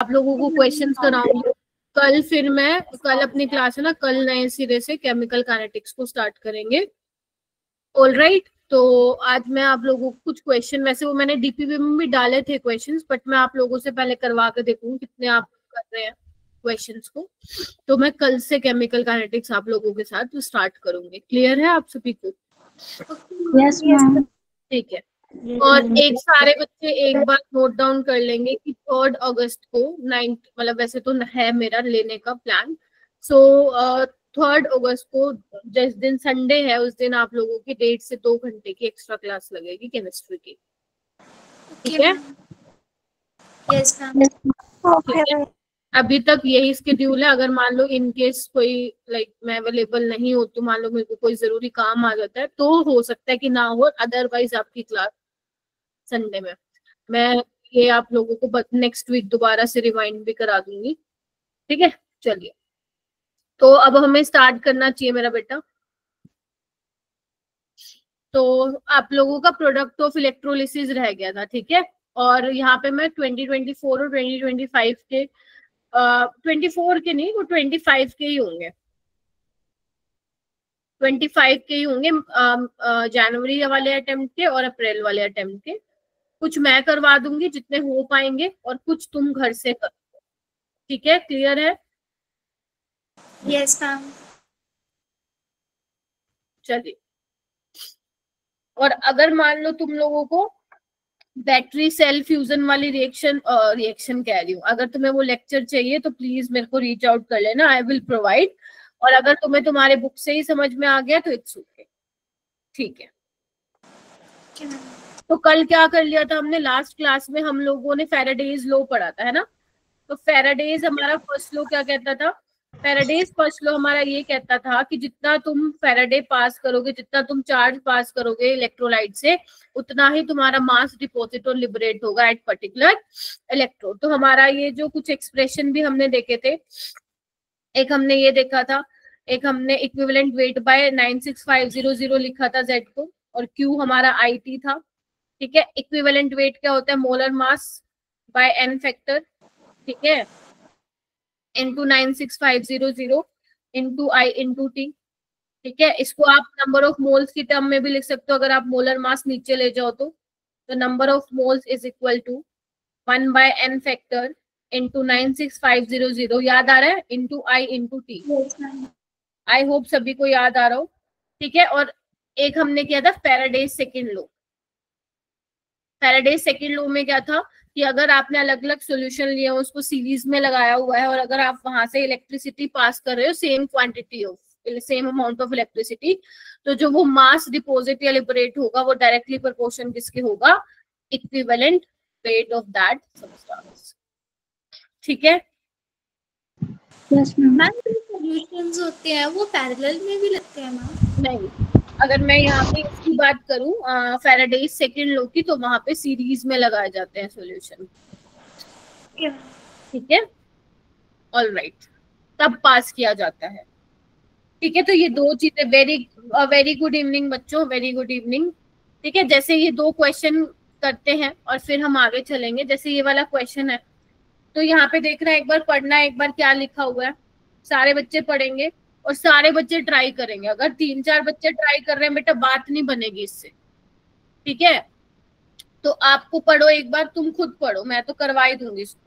आप लोगों को क्वेश्चंस कराऊंगी कल। फिर मैं कल अपनी क्लास है ना, कल नए सिरे से केमिकल काइनेटिक्स को स्टार्ट करेंगे। ऑलराइट, तो आज मैं आप लोगों को कुछ क्वेश्चन, वैसे वो मैंने डीपीपी में भी डाले थे क्वेश्चंस, बट मैं आप लोगों से पहले करवा के देखूंगी कितने आप कर रहे हैं क्वेश्चंस को। तो मैं कल से केमिकल काइनेटिक्स आप लोगों के साथ स्टार्ट करूंगी। क्लियर है आप सभी को? Yes ma'am. ठीक है। और एक सारे बच्चे एक बार नोट डाउन कर लेंगे कि 3 अगस्त को 9, मतलब वैसे तो है मेरा लेने का प्लान। सो 3 अगस्त को जिस दिन संडे है उस दिन आप लोगों की 1.5 से 2 घंटे की एक्स्ट्रा क्लास लगेगी केमिस्ट्री की। ठीक है? Yes ma'am. ठीक है, अभी तक यही स्केड्यूल है। अगर मान लो इन केस कोई लाइक मैं अवेलेबल नहीं हो, तो मान लो मेरे को कोई जरूरी काम आ जाता है तो हो सकता है कि ना हो, अदरवाइज आपकी क्लास संडे में। मैं ये आप लोगों को नेक्स्ट वीक दोबारा से रिमाइंड भी करा दूंगी। ठीक है, चलिए तो अब हमें स्टार्ट करना चाहिए मेरा बेटा। तो आप लोगों का प्रोडक्ट ऑफ इलेक्ट्रोलिसिस रह गया था, ठीक है। और यहाँ पे मैं 2024 और 2025 के 24 के नहीं, वो 25 के ही होंगे, 25 के ही होंगे, जनवरी वाले अटेम्प्ट के और अप्रैल वाले अटेम्प्ट के। कुछ मैं करवा दूंगी जितने हो पाएंगे, और कुछ तुम घर से कर। ठीक है, क्लियर है? Yes ma'am. चलिए, और अगर मान लो तुम लोगों को बैटरी सेल फ्यूजन वाली रिएक्शन कह रही हूँ, अगर तुम्हें वो लेक्चर चाहिए तो प्लीज मेरे को रीच आउट कर लेना, आई विल प्रोवाइड। और अगर तुम्हें तुम्हारे बुक से ही समझ में आ गया तो इट्स ओके। ठीक है, तो कल क्या कर लिया था हमने लास्ट क्लास में? हम लोगों ने फैराडेज लॉ पढ़ा था, है ना। तो फैराडेज हमारा फर्स्ट लॉ क्या कहता था? फैराडेज फर्स्ट लॉ हमारा ये कहता था कि जितना तुम फैराडे पास करोगे, जितना तुम चार्ज पास करोगे इलेक्ट्रोलाइट से, उतना ही तुम्हारा मास डिपॉजिट और लिबरेट होगा एट पर्टिकुलर इलेक्ट्रोड। तो हमारा ये जो कुछ एक्सप्रेशन भी हमने देखे थे, एक हमने ये देखा था, एक हमने इक्विवेलेंट वेट बाय 96500 लिखा था जेड को, और क्यू हमारा IT था। ठीक है, इक्विवेलेंट वेट क्या होता है? Molar mass by n factor, ठीक है, into 96500 into I into T। ठीक है, इसको आप नंबर ऑफ मोल्स की टर्म में भी लिख सकते हो, अगर आप मोलर मास नीचे ले जाओ तो number of moles is equal to 1 by n factor into 96500, याद आ रहा है, into I into T। I hope सभी को याद आ रहा हो। ठीक है, और एक हमने किया था Faraday's second law. Faraday's second law में क्या था कि अगर आपने अलग अलग सॉल्यूशन लिए हो, उसको सीरीज में लगाया हुआ है, और अगर आप वहां से इलेक्ट्रिसिटी पास कर रहे हो same quantity of same amount of electricity, तो जो वो मास डिपॉजिट या लिबरेट होगा वो डायरेक्टली प्रोपोर्शन किसके होगा? Equivalent weight of that substance. ठीक है, यस मैम। सॉल्यूशंस होते हैं वो पैरेलल में भी लगते हैं मैम? नहीं, अगर मैं यहाँ पे इसकी बात करूं फैराडेज सेकंड लॉ की, तो वहां पे सीरीज में लगाए जाते हैं सॉल्यूशन। ठीक है, ऑलराइट, तब पास किया जाता है। ठीक है, तो ये दो चीजें। वेरी गुड इवनिंग बच्चों, वेरी गुड इवनिंग। ठीक है, जैसे ये दो क्वेश्चन करते हैं और फिर हम आगे चलेंगे। जैसे ये वाला क्वेश्चन है, तो यहाँ पे देखना, एक बार पढ़ना, एक बार क्या लिखा हुआ है, सारे बच्चे पढ़ेंगे और सारे बच्चे ट्राई करेंगे। अगर 3-4 बच्चे ट्राई कर रहे हैं बेटा, बात नहीं बनेगी इससे। ठीक है, तो आपको पढ़ो, एक बार तुम खुद पढ़ो, मैं तो करवा ही दूंगी इसको।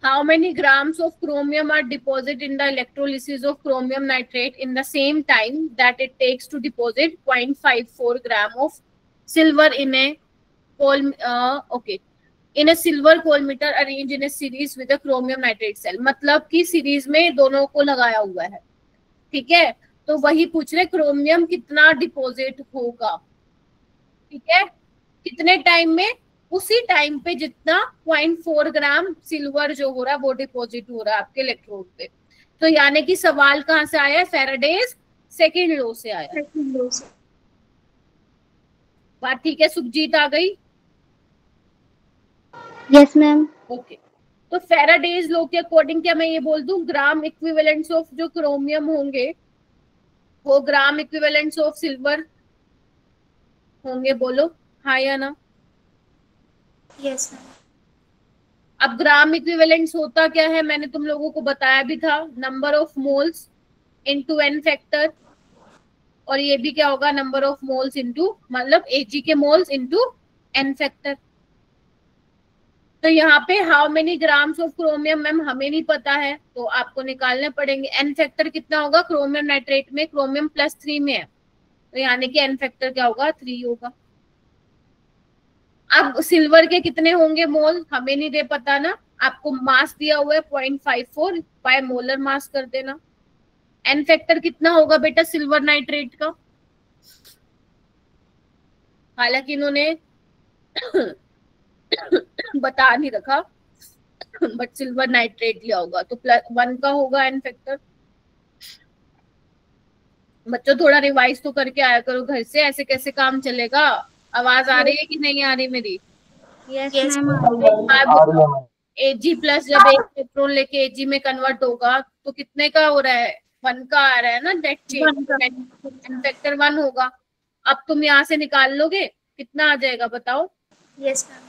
How many grams of chromium are deposited in the electrolysis of chromium nitrate in the same time that it takes to deposit 0.54 gram of silver in a in a silver colmeter arranged in a series with a chromium nitrate cell? मतलब कि series में दोनों को लगाया हुआ है। ठीक है, तो वही पूछ रहे क्रोमियम कितना डिपॉजिट होगा। ठीक है, कितने टाइम में? उसी टाइम पे जितना 0.4 ग्राम सिल्वर जो हो रहा है वो डिपॉजिट हो रहा है आपके इलेक्ट्रोड पे। तो यानी कि सवाल कहाँ से आया है? फैराडेज सेकंड लॉ से आया। बात ठीक है? सुखजीत आ गई? Yes ma'am. ओके, तो फेराडेज लॉ के अकॉर्डिंग क्या मैं ये बोल दूं, ग्राम इक्विवेलेंट्स ऑफ जो क्रोमियम होंगे वो ग्राम इक्विवेलेंट्स ऑफ सिल्वर होंगे, बोलो हाँ या ना। Yes ma'am. अब ग्राम इक्विवेलेंट्स होता क्या है, मैंने तुम लोगों को बताया भी था, number of moles into n factor, और ये भी क्या होगा, नंबर ऑफ मोल्स इनटू मतलब एजी के मोल्स इनटू एन फैक्टर। तो यहाँ पे how many grams of chromium ma'am हमें नहीं पता है, तो आपको निकालने पड़ेंगे। एन फैक्टर कितना होगा क्रोमियम नाइट्रेट में, क्रोमियम +3 में है, तो यानी कि एन फैक्टर क्या होगा 3 होगा। अब सिल्वर के कितने होंगे मोल हमें नहीं दे पता ना, आपको मास दिया हुआ है 0.54 बाय मोलर मास कर देना। एन फैक्टर कितना होगा बेटा सिल्वर नाइट्रेट का, हालांकि इन्होंने बता नहीं रखा, बट सिल्वर नाइट्रेट लिया होगा तो +1 का होगा एन फैक्टर। बच्चों थोड़ा रिवाइज तो करके आया करो घर से, ऐसे कैसे काम चलेगा। आवाज आ रही है कि नहीं आ रही मेरी। यस अब एजी प्लस जब एक इलेक्ट्रॉन लेके एजी में कन्वर्ट होगा तो कितने का हो रहा है, 1 का आ रहा है ना नेट चेंज, एन फैक्टर 1 होगा। अब तुम यहाँ से निकाल लोगे कितना आ जाएगा बताओ। Yes ma'am.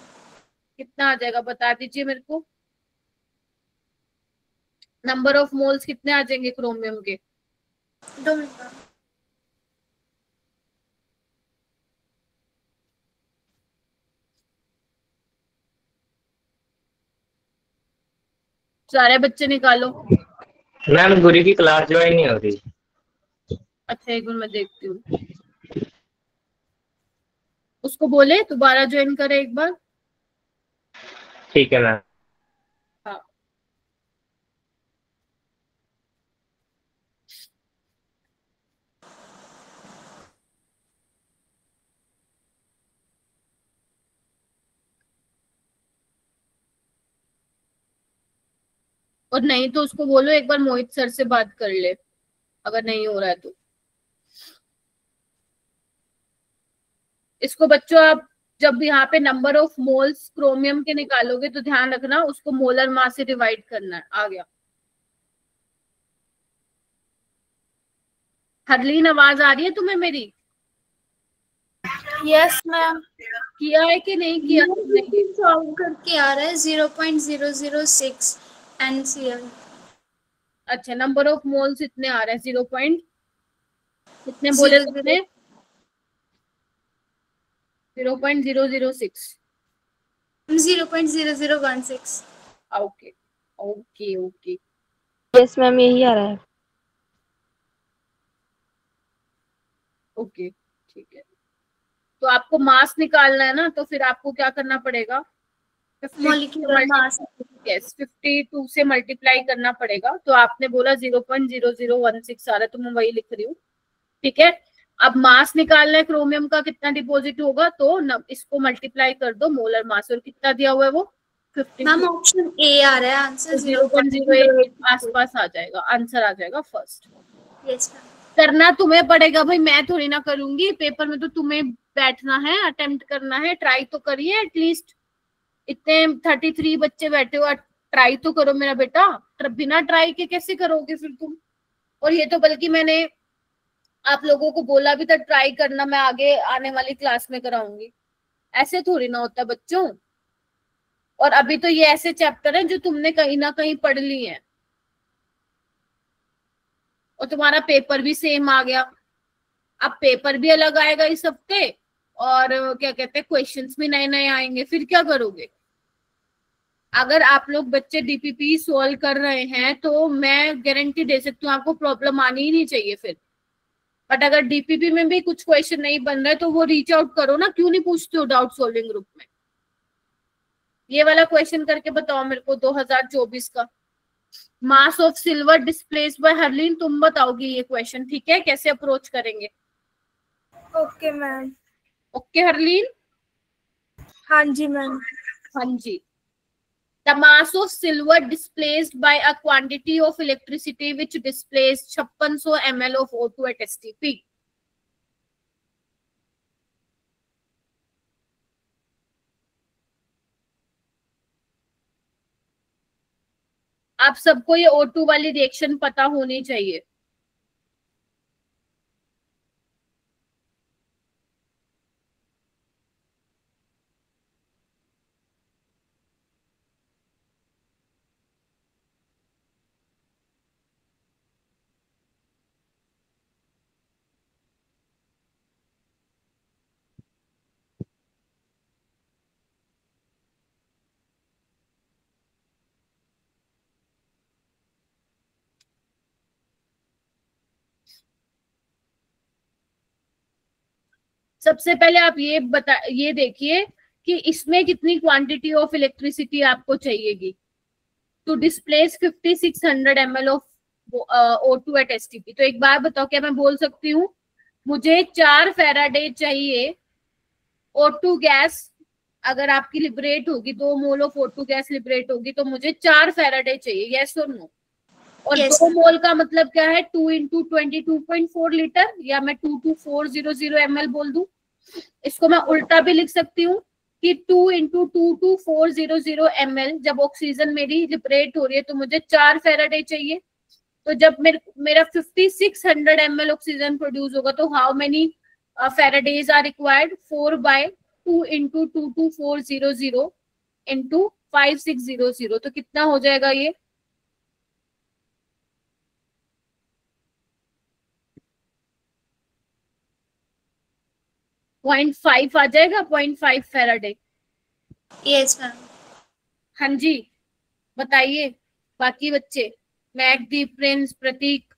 कितना आ जाएगा बता दीजिए मेरे को, नंबर ऑफ मोल्स कितने आ जाएंगे क्रोमियम के। 2 मिनट मैम। सारे बच्चे निकालो। मैम गुरी की क्लास ज्वाइन नहीं हो रही। अच्छा एक मिनट मैं देखती हूँ, उसको बोले दोबारा ज्वाइन करे एक बार। ठीक है मैम। हाँ और नहीं तो उसको बोलो एक बार मोहित सर से बात कर ले, अगर नहीं हो रहा है तो। इसको बच्चों आप जब यहाँ पे नंबर ऑफ मोल्स क्रोमियम के निकालोगे तो ध्यान रखना उसको मोलर मास से डिवाइड करना है। आ गया हरलीन, आवाज आ रही है तुम्हें मेरी। Yes ma'am. किया है कि नहीं किया तुमने ये? सॉल्व करके आ रहा है 0.006 NCl। अच्छा नंबर ऑफ मोल्स इतने आ रहे हैं 0 पॉइंट कितने बोले तुमने, 0.006। 0.0016। Okay okay okay yes ma'am यही आ रहा है। ओके ठीक है। तो आपको मास निकालना है ना, तो फिर आपको क्या करना पड़ेगा, मॉलिक्यूलर मास। यस 52 से मल्टीप्लाई करना पड़ेगा। तो आपने बोला 0.0016 आ रहा है तो मैं वही लिख रही हूँ, ठीक है। अब मास निकालना है क्रोमियम का कितना डिपॉजिट होगा, तो इसको मल्टीप्लाई कर दो मोलर मास, और कितना दिया हुआ है वो 52। मैम ऑप्शन ए आ रहा है आंसर, 0.08 आसपास आ जाएगा, आंसर आ जाएगा फर्स्ट। Yes ma'am. करना तुम्हें पड़ेगा भाई, मैं थोड़ी ना करूंगी, पेपर में तो तुम्हें बैठना है, अटेम्प्ट करना है, ट्राई तो करिए एटलीस्ट। इतने 33 बच्चे बैठे हो, ट्राई तो करो मेरा बेटा, बिना ट्राई के कैसे करोगे फिर तुम। और ये तो बल्कि मैंने आप लोगों को बोला भी था ट्राई करना, मैं आगे आने वाली क्लास में कराऊंगी, ऐसे थोड़ी ना होता बच्चों। और अभी तो ये ऐसे चैप्टर हैं जो तुमने कहीं ना कहीं पढ़ ली हैं, और तुम्हारा पेपर भी सेम आ गया। अब पेपर भी अलग आएगा इस हफ्ते, और क्या कहते हैं क्वेश्चंस भी नए नए आएंगे, फिर क्या करोगे। अगर आप लोग बच्चे डीपीपी सॉल्व कर रहे हैं तो मैं गारंटी दे सकती हूँ आपको प्रॉब्लम आनी ही नहीं चाहिए फिर। बट अगर डीपीपी में भी कुछ क्वेश्चन नहीं बन रहे तो वो रीच आउट करो ना, क्यों नहीं पूछते हो डाउट सॉल्विंग ग्रुप में। ये वाला क्वेश्चन करके बताओ मेरे को 2024 का, mass of silver displaced by Harleen, तुम बताओगी ये क्वेश्चन, ठीक है, कैसे अप्रोच करेंगे। Okay ma'am. ओके हरलीन। हाँ जी मैम। हाँ जी। The mass of silver displaced by a quantity of electricity which displaced 5600 ml of O2 at STP. आप सबको ये O2 वाली रिएक्शन पता होनी चाहिए। सबसे पहले आप ये देखिए कि इसमें कितनी क्वांटिटी ऑफ इलेक्ट्रिसिटी आपको चाहिएगी to displace 5600 ml of O2 at STP। तो एक बार बताओ, क्या मैं बोल सकती हूँ मुझे 4 फैराडे चाहिए O2 गैस, अगर आपकी लिबरेट होगी 2 mole of O2 gas liberate होगी तो मुझे 4 फैराडे चाहिए, यस और नो? और yes, 2 मोल का मतलब क्या है, 2 इंटू 22.4 लीटर, या मैं 22400 ml बोल दूं। इसको मैं उल्टा भी लिख सकती हूँ कि 2 इंटू 22400 ml, जब ऑक्सीजन मेरी लिबरेट हो रही है तो मुझे 4 फैराडे चाहिए। तो जब मेरा 5600 ml ऑक्सीजन प्रोड्यूस होगा तो how many faradays are required, 4/2 into 22400 into 5600, तो कितना हो जाएगा ये? 0.5 आ जाएगा, 0.5 फैराडे। Yes ma'am. हाँ जी, बताइए बाकी बच्चे, मैकदीप, प्रिंस, प्रतीक।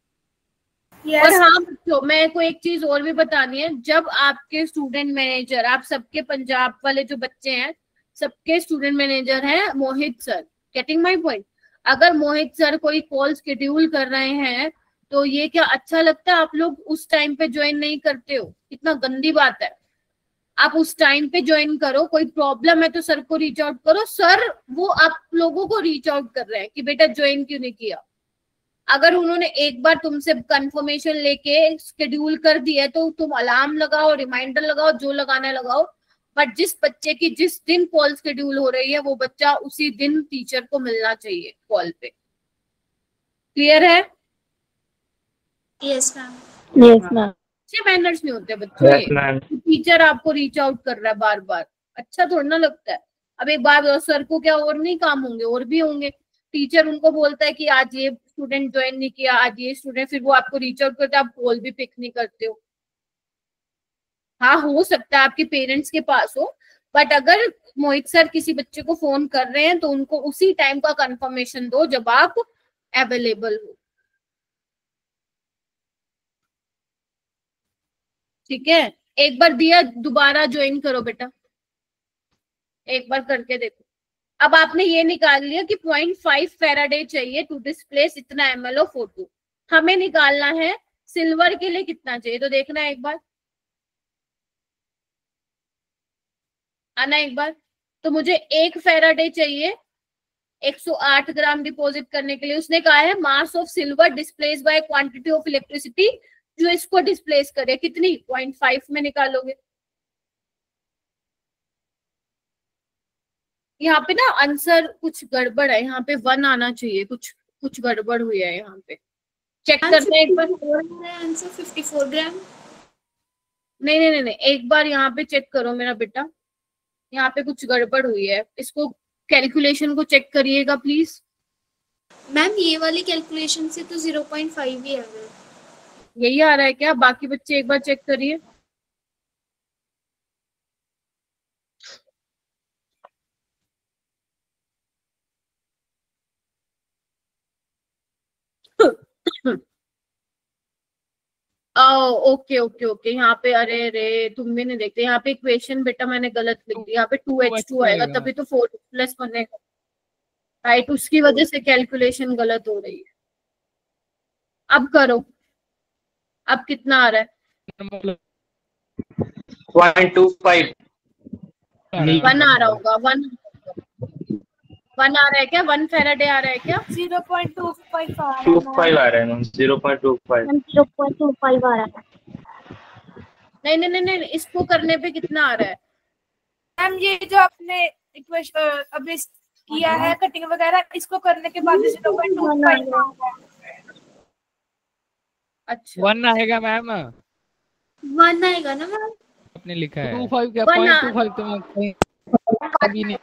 yes. और हाँ बच्चों, मेरे को एक चीज और भी बतानी है, जब आपके स्टूडेंट मैनेजर, आप सबके पंजाब वाले जो बच्चे हैं सबके स्टूडेंट मैनेजर हैं मोहित सर, गेटिंग माय पॉइंट? अगर मोहित सर कोई कॉल शेड्यूल कर रहे हैं तो ये क्या अच्छा लगता है आप लोग उस टाइम पे ज्वाइन नहीं करते हो? कितना गंदी बात है। आप उस टाइम पे ज्वाइन करो, कोई प्रॉब्लम है तो सर को रीच आउट करो, सर वो आप लोगों को रीच आउट कर रहे हैं कि बेटा ज्वाइन क्यों नहीं किया। अगर उन्होंने एक बार तुमसे कंफर्मेशन लेके शेड्यूल कर दिया तो तुम अलार्म लगाओ, रिमाइंडर लगाओ, जो लगाना लगाओ, बट जिस बच्चे की जिस दिन कॉल शेड्यूल हो रही है वो बच्चा उसी दिन टीचर को मिलना चाहिए कॉल पे। क्लियर है? Yes ma'am. Yes ma'am. अच्छे मैनर्स नहीं होते बच्चों, टीचर आपको रीच आउट कर रहा है बार बार, अच्छा थोड़ा ना लगता है। अब एक बार सर को क्या और नहीं काम होंगे, और भी होंगे। टीचर उनको बोलता है कि आज ये स्टूडेंट ज्वाइन नहीं किया, आज ये स्टूडेंट, फिर वो आपको रीच आउट करते हैं, आप कॉल भी पिक नहीं करते हो। हाँ हो सकता है आपके पेरेंट्स के पास हो, बट अगर मोहित सर किसी बच्चे को फोन कर रहे हैं तो उनको उसी टाइम का कंफर्मेशन दो जब आप अवेलेबल हो, ठीक है? एक बार दिया, दोबारा ज्वाइन करो बेटा, एक बार करके देखो। अब आपने ये निकाल लिया कि 0.5 फैराडे चाहिए टू डिस्प्लेस इतना ml ऑफ O2। हमें निकालना है सिल्वर के लिए कितना चाहिए, तो देखना है एक बार, आना एक बार। तो मुझे 1 फैराडे चाहिए 108 ग्राम डिपॉजिट करने के लिए। उसने कहा है mass of silver displace by quantity of electricity जो इसको डिस्प्लेस करे, कितनी? 0.5 में निकालोगे। यहाँ पे ना आंसर कुछ गड़बड़ है, यहाँ पे 1 आना चाहिए, कुछ गड़बड़ हुई है यहाँ पे, चेक करते हैं एक बार। आंसर 54 ग्राम। नहीं, एक बार यहाँ पे चेक करो मेरा बेटा, यहाँ पे कुछ गड़बड़ हुई है, इसको कैलकुलेशन को चेक करिएगा प्लीज। मैम ये वाली कैलकुलेशन से तो 0.5 ही आ रहा है। यही आ रहा है क्या? बाकी बच्चे एक बार चेक करिए। ओके ओके ओके, यहाँ पे अरे रे तुम भी नहीं देखते, यहाँ पे इक्वेशन बेटा मैंने गलत लिख दी, यहाँ पे 2H2 आएगा तभी तो 4+ बनेगा, राइट? उसकी वजह से कैलकुलेशन गलत हो रही है। अब करो, अब कितना आ रहा है? 0.25 1 आ रहा होगा, 1 आ रहा है क्या? 1 फैराडे आ रहा है क्या? 0.25 आ रहा है। 25 आ रहा है मैम, 0.25 आ रहा है। नहीं, इसको करने पे कितना आ रहा है मैम? ये जो आपने इक्वेशन अभी किया है कटिंग वगैरह, इसको करने के बाद 0.25 अच्छा 1 आएगा मैम, 1 आएगा ना मैम? आपने लिखा है 25 क्या, 1 0.25 तो मैं कभी नहीं।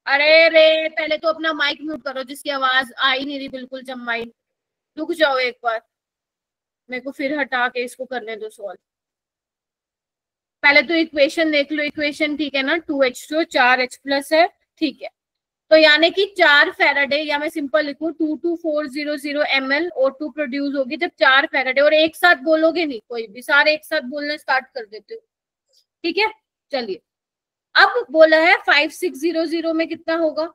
अरे रे, पहले तो अपना माइक म्यूट करो, जिसकी आवाज आ ही नहीं रही बिल्कुल जम्माई। रुक जाओ एक बार, मेरे को फिर हटा के इसको करने दो सॉल्व। पहले तो इक्वेशन देख लो, इक्वेशन ठीक है ना, 2H2 4H प्लस है, ठीक है। तो यानी कि 4 फैराडे, या मैं सिंपल लिखूं 22400 ml O2 प्रोड्यूस होगी जब 4 फैराडे, और एक साथ बोलोगे नहीं कोई भी, सारे एक साथ बोलना स्टार्ट कर देते हो, ठीक है। चलिए अब बोला है 5600 में कितना होगा,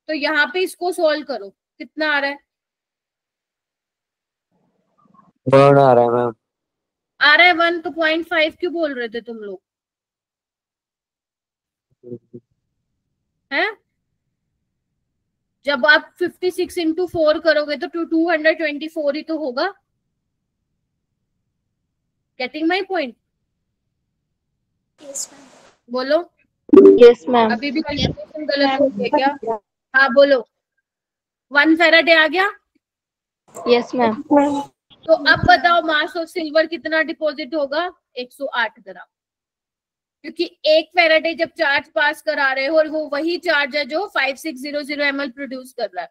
तो यहाँ पे इसको सोल्व करो, कितना आ रहा है? 1 आ रहा है मैम। आ रहा है 1, तो 0.5 क्यों बोल रहे थे तुम लोग हैं? जब आप 56 इंटू 4 करोगे तो 224 ही तो होगा। Getting my point? Yes ma'am. बोलो, यस मैम। अभी भी कैलकुलेशन गलत हो गया क्या? हाँ बोलो, 1 फैराडे आ गया। Yes ma'am. तो अब बताओ मास ऑफ सिल्वर कितना डिपॉजिट होगा? 108 ग्राम, क्योंकि 1 फैराडे जब चार्ज पास करा रहे हो और वो वही चार्ज है जो 5600 ml प्रोड्यूस कर रहा है,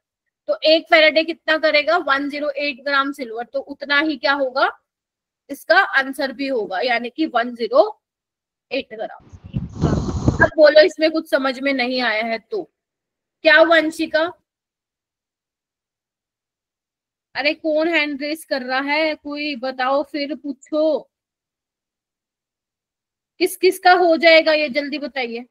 तो 1 फैराडे कितना करेगा? 108 ग्राम सिल्वर, तो उतना ही क्या होगा, इसका आंसर भी होगा, यानी कि 108 ग्राम। अब बोलो इसमें कुछ समझ में नहीं आया है तो क्या? वंशिका, अरे कौन हैंड रेस कर रहा है, कोई बताओ, फिर पूछो किस किस का हो जाएगा ये, जल्दी बताइए।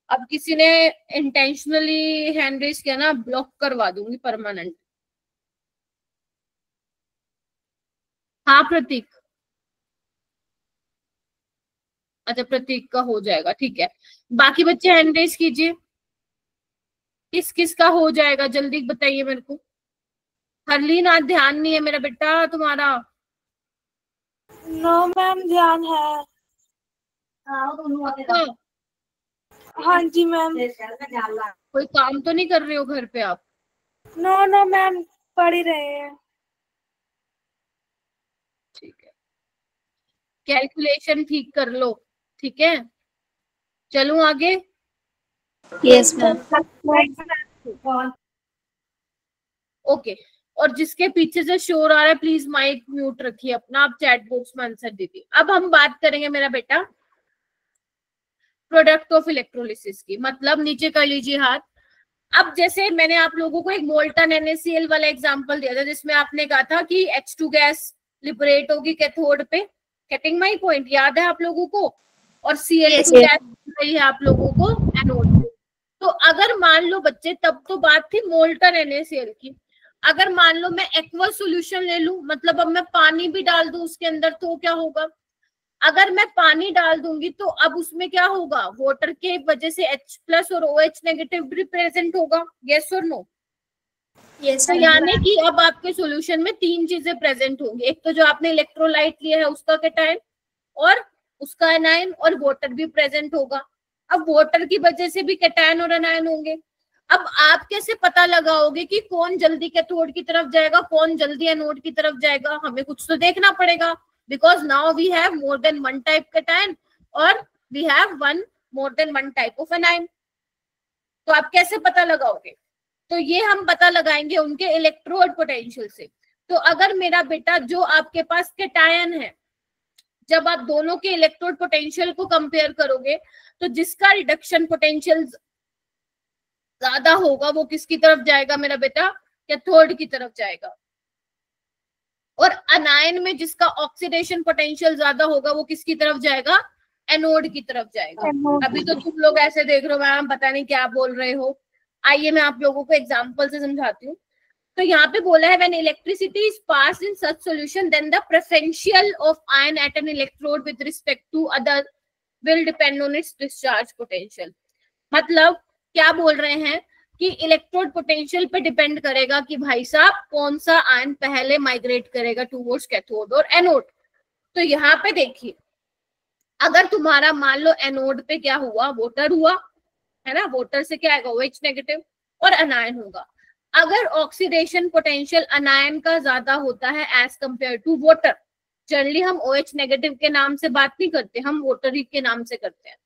अब किसी ने इंटेंशनली हैंड रेस किया ना, ब्लॉक करवा दूंगी परमानेंट। हाँ प्रतीक, अच्छा प्रतीक का हो जाएगा, ठीक है। बाकी बच्चे हैंड रेस कीजिए, किस किस का हो जाएगा जल्दी बताइए मेरे को। हरलीन आज ध्यान नहीं है मेरा बेटा तुम्हारा। नो मैम ध्यान है। पक्का? हाँ जी मैम। कोई काम तो नहीं कर रहे हो घर पे आप? नो नो मैम, पढ़ ही रहे हैं। ठीक है, कैलकुलेशन ठीक कर लो, ठीक है। चलूं आगे? Yes ma'am. ओके, और जिसके पीछे से शोर आ रहा है प्लीज माइक म्यूट रखिए अपना, आप चैट बॉक्स में आंसर दीजिए। अब हम बात करेंगे मेरा बेटा प्रोडक्ट ऑफ इलेक्ट्रोलिसिस की, मतलब नीचे कर लीजिए हाथ। अब जैसे मैंने आप लोगों को एक मोल्टन NaCl वाला एग्जांपल दिया था, जिसमें आपने कहा था कि H2 गैस लिबरेट होगी कैथोड पे, गेटिंग माय पॉइंट, याद है आप लोगों को? और Cl2 गैस रही है आप लोगों को एनोड पे। तो अगर मान लो बच्चे, तब तो बात थी मोल्टन NaCl की, अगर मान लो मैं एक्वा सॉल्यूशन ले लूं, मतलब अब मैं पानी भी डाल दूं उसके अंदर, तो क्या होगा? अगर मैं पानी डाल दूंगी तो अब उसमें क्या होगा, वाटर के वजह से H प्लस और OH नेगेटिव भी प्रेजेंट होगा, यस और नो? यस तो यानी कि अब आपके सॉल्यूशन में 3 चीजें प्रेजेंट होंगी, एक तो जो आपने इलेक्ट्रोलाइट लिया है उसका कैटायन और उसका एनायन, और वाटर भी प्रेजेंट होगा। अब वाटर की वजह से भी कैटायन और एनायन होंगे। अब आप कैसे पता लगाओगे कि कौन जल्दी कैथोड की तरफ जाएगा, कौन जल्दी एनोड की तरफ जाएगा? हमें कुछ तो देखना पड़ेगा, because now we have more than one type cation or we have more than one type of anion। तो आप कैसे पता लगाओगे? तो ये हम पता लगाएंगे उनके इलेक्ट्रोड पोटेंशियल से। तो अगर मेरा बेटा जो आपके पास कैटायन है, जब आप दोनों के इलेक्ट्रोड पोटेंशियल को कंपेयर करोगे तो जिसका रिडक्शन पोटेंशियल ज्यादा होगा वो किसकी तरफ जाएगा मेरा बेटा? कैथोड की तरफ जाएगा। और अनायन में जिसका ऑक्सीडेशन पोटेंशियल ज्यादा होगा वो किसकी तरफ जाएगा? एनोड की तरफ जाएगा। अभी तो तुम लोग ऐसे देख रहे हो मैम पता नहीं क्या बोल रहे हो, आइए मैं आप लोगों को एग्जांपल से समझाती हूँ। तो यहाँ पे बोला है when electricity is passed in such solution then the potential of ion at an electrode with respect to other will depend on its discharge potential। मतलब क्या बोल रहे हैं कि इलेक्ट्रोड पोटेंशियल पे डिपेंड करेगा कि भाई साहब कौन सा आयन पहले माइग्रेट करेगा टुवर्ड्स कैथोड और एनोड। तो यहाँ पे देखिए अगर तुम्हारा मान लो एनोड पे क्या हुआ, वोटर हुआ है ना, वोटर से क्या आएगा, OH नेगेटिव, और अनायन होगा। अगर ऑक्सीडेशन पोटेंशियल अनायन का ज्यादा होता है as compared to water, generally हम OH नेगेटिव के नाम से बात नहीं करते, हम वोटर ही के नाम से करते हैं।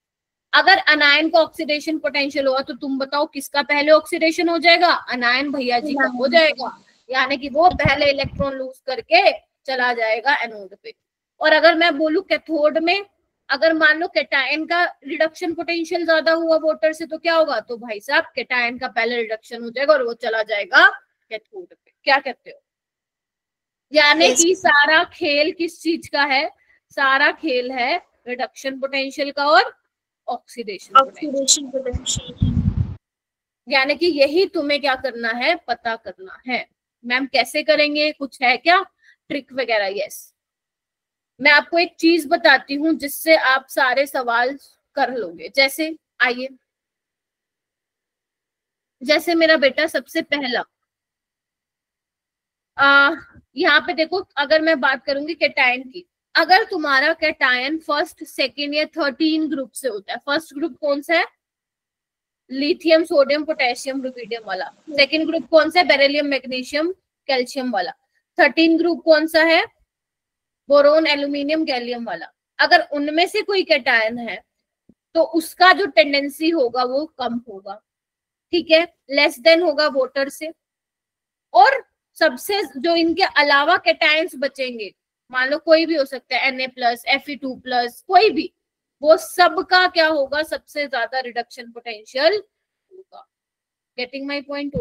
अगर अनायन का ऑक्सीडेशन पोटेंशियल हुआ तो तुम बताओ किसका पहले ऑक्सीडेशन हो जाएगा, अनायन भैया जी का हो जाएगा, यानी कि वो पहले इलेक्ट्रॉन लूज करके चला जाएगा एनोड पे। और अगर मैं बोलूं कैथोड में, अगर मान लो कैटायन का रिडक्शन पोटेंशियल ज्यादा हुआ वोटर से तो क्या होगा, तो भाई साहब कैटायन का पहले रिडक्शन हो जाएगा और वो चला जाएगा कैथोड पे। क्या कहते हो? यानी कि सारा खेल किस चीज का है, सारा खेल है रिडक्शन पोटेंशियल का और ऑक्सीडेशन पोटेंशियल। यानी कि यही तुम्हें क्या करना है, पता करना है। मैम कैसे करेंगे, कुछ है क्या ट्रिक वगैरह? यस, मैं आपको एक चीज बताती हूँ जिससे आप सारे सवाल कर लोगे। जैसे आइए, जैसे मेरा बेटा सबसे पहला यहाँ पे देखो, अगर मैं बात करूंगी कैटायन की, अगर तुम्हारा कैटायन फर्स्ट, सेकेंड या 13 ग्रुप से होता है, फर्स्ट ग्रुप कौन सा है, लिथियम, सोडियम, पोटेशियम, रुबिडियम वाला। सेकेंड ग्रुप कौन सा है, बेरिलियम, मैग्नीशियम, कैल्शियम वाला। 13 ग्रुप कौन सा है, बोरोन, एल्यूमिनियम, गैलियम वाला। अगर उनमें से कोई कैटायन है तो उसका जो टेंडेंसी होगा वो कम होगा, ठीक है, लेस देन होगा वोटर से। और सबसे जो इनके अलावा कैटायंस बचेंगे, मान लो कोई भी हो सकता है, Na+, Fe2+, कोई भी, वो सब का क्या होगा, सबसे ज्यादा रिडक्शन पोटेंशियल होगा। Getting my point?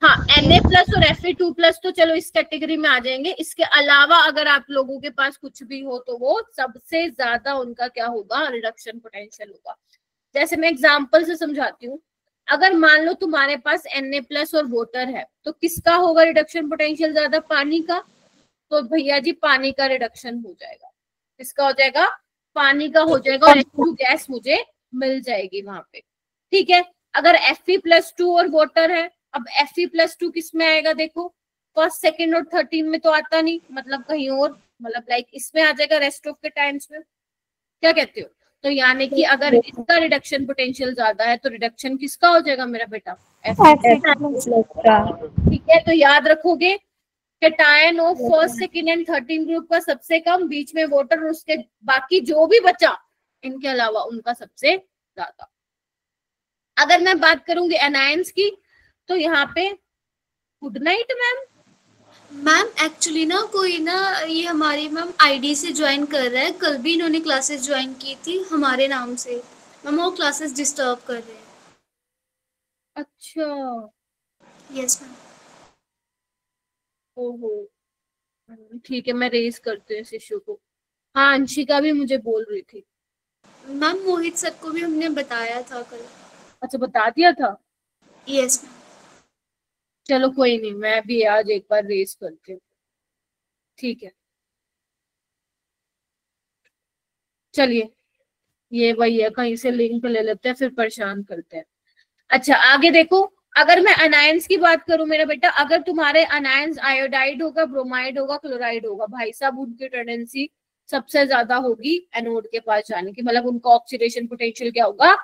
हाँ, Na+ और Fe2+ तो चलो इस कैटेगरी में आ जाएंगे। इसके अलावा अगर आप लोगों के पास कुछ भी हो तो वो सबसे ज्यादा उनका क्या होगा, रिडक्शन पोटेंशियल होगा। जैसे मैं एग्जांपल से समझाती हूँ, अगर मान लो तुम्हारे पास Na+ और वोटर है तो किसका होगा रिडक्शन पोटेंशियल ज्यादा, पानी का। तो भैया जी पानी का रिडक्शन हो जाएगा, किसका हो जाएगा, पानी का हो जाएगा, और H2 गैस मुझे मिल जाएगी वहां पे, ठीक है। अगर Fe+2 और वोटर है, अब Fe+2 किस में आएगा, देखो फर्स्ट, सेकेंड और 13 में तो आता नहीं, मतलब कहीं और, मतलब लाइक इसमें आ जाएगा रेस्ट ऑफ के टाइम्स में। क्या कहते हो? तो यानी कि अगर इसका रिडक्शन पोटेंशियल ज्यादा है तो रिडक्शन किसका हो जाएगा मेरा बेटा, ठीक है। तो याद रखोगे cation of first, second and 13 group का सबसे कम, बीच में वोटर, और उसके बाकी जो भी बचा इनके अलावा उनका सबसे ज्यादा। अगर मैं बात करूंगी एनायंस की तो यहाँ पे good night ma'am. Ma'am actually ना कोई ना, ये हमारी मैम आईडी से ज्वाइन कर रहा है, कल भी इन्होंने क्लासेस ज्वाइन की थी हमारे नाम से, मैम वो क्लासेस डिस्टर्ब कर रहे हैं। अच्छा, यस मैम। ओहो, ठीक है, मैं रेज करती हूँ इस इशू को। हाँ, अंशिका भी मुझे बोल रही थी। मैम मोहित सर को भी हमने बताया था कल। अच्छा, बता दिया था? Yes ma'am. चलो कोई नहीं, मैं भी आज एक बार रेज करती हूँ, ठीक है। चलिए, ये वही है, कहीं से लिंक ले लेते हैं फिर परेशान करते हैं। अच्छा, आगे देखो, अगर मैं अनायंस की बात करूं मेरा बेटा, अगर तुम्हारे अनायंस आयोडाइड होगा, ब्रोमाइड होगा, क्लोराइड होगा, भाई साहब उनकी टेंडेंसी सबसे ज्यादा होगी एनोड के पास जाने की, मतलब उनका ऑक्सीडेशन पोटेंशियल क्या होगा,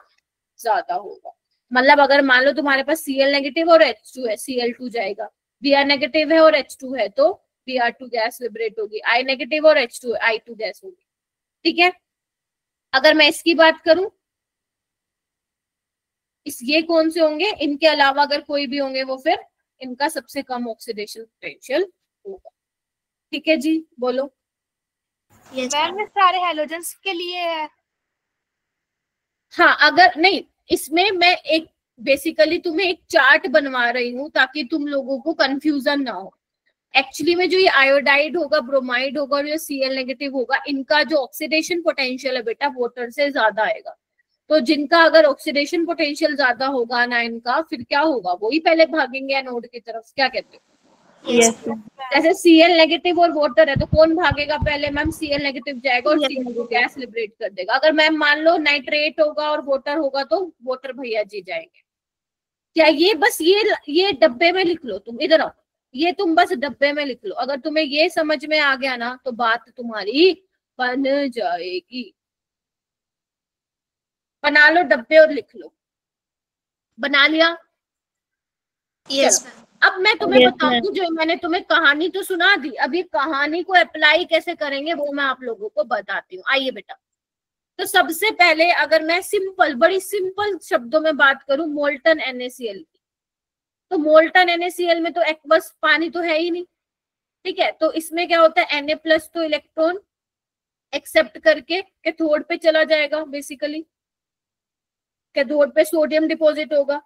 ज्यादा होगा। मतलब अगर मान लो तुम्हारे पास Cl नेगेटिव और H2 है, Cl2 जाएगा, Br नेगेटिव है और H2 है तो Br2 गैस लिबरेट होगी, I नेगेटिव और H2 है, I2 गैस होगी, ठीक है। अगर मैं इसकी बात करूं, ये कौन से होंगे, इनके अलावा अगर कोई भी होंगे वो फिर इनका सबसे कम ऑक्सीडेशन पोटेंशियल होगा, ठीक है जी, बोलो। मैम सारे हैलोजेंस के लिए है। हाँ, अगर नहीं, इसमें मैं एक बेसिकली तुम्हें एक चार्ट बनवा रही हूँ ताकि तुम लोगों को कंफ्यूजन ना हो। एक्चुअली में जो ये आयोडाइड होगा, ब्रोमाइड होगा और ये Cl नेगेटिव होगा, इनका जो ऑक्सीडेशन पोटेंशियल है बेटा वोटर से ज्यादा आएगा। तो जिनका अगर ऑक्सीडेशन पोटेंशियल ज्यादा होगा अनायन का, फिर क्या होगा, वो ही पहले भागेंगे एनोड की तरफ। क्या कहते हो? यस जैसे Cl नेगेटिव और वोटर है तो कौन भागेगा पहले मैम, Cl नेगेटिव जाएगा और Cl को गैस लिबरेट कर देगा। अगर मैम मान लो नाइट्रेट होगा और वोटर होगा तो वोटर भैया जी जाएंगे। क्या ये बस ये डब्बे में लिख लो, तुम इधर आओ, ये तुम बस डब्बे में लिख लो। अगर तुम्हें ये समझ में आ गया ना तो बात तुम्हारी बन जाएगी। बना लो डब्बे और लिख लो। बना लिया? Yes ma'am. अब मैं तुम्हें Yes, बताऊंगी, जो मैंने तुम्हें कहानी तो सुना दी, अब ये कहानी को अप्लाई कैसे करेंगे वो मैं आप लोगों को बताती हूँ। आइए बेटा, तो सबसे पहले अगर मैं सिंपल, बड़ी सिंपल शब्दों में बात करूं मोल्टन NaCl की, तो मोल्टन NaCl में तो एक्वस पानी तो है ही नहीं, ठीक है। तो इसमें क्या होता है, Na+ तो इलेक्ट्रॉन एक्सेप्ट करके कैथोड पे चला जाएगा, बेसिकली कैथोड पे सोडियम डिपॉजिट होगा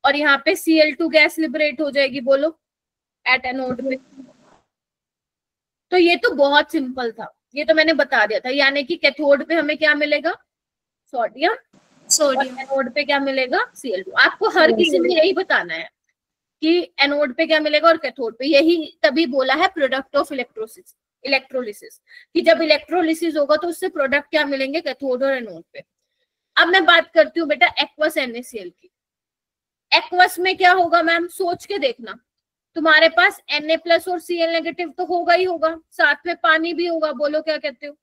और यहाँ पे Cl2 गैस लिबरेट हो जाएगी, बोलो, एट एनोड पे। तो ये तो बहुत सिंपल था, ये तो मैंने बता दिया था। यानी कि कैथोड पे हमें क्या मिलेगा, सोडियम, और एनोड पे क्या मिलेगा, Cl2। आपको हर किसी में यही बताना है कि एनोड पे क्या मिलेगा और कैथोड पे। यही तभी बोला है प्रोडक्ट ऑफ इलेक्ट्रोलिसिस, कि जब इलेक्ट्रोलिसिस होगा तो उससे प्रोडक्ट क्या मिलेंगे, कैथोड और एनोड पे। अब मैं बात करती हूँ बेटा एक्वस NaCl की। एक्वस में क्या होगा मैम, सोच के देखना, तुम्हारे पास Na+ और Cl- तो होगा ही होगा, साथ में पानी भी होगा, बोलो क्या कहते हो।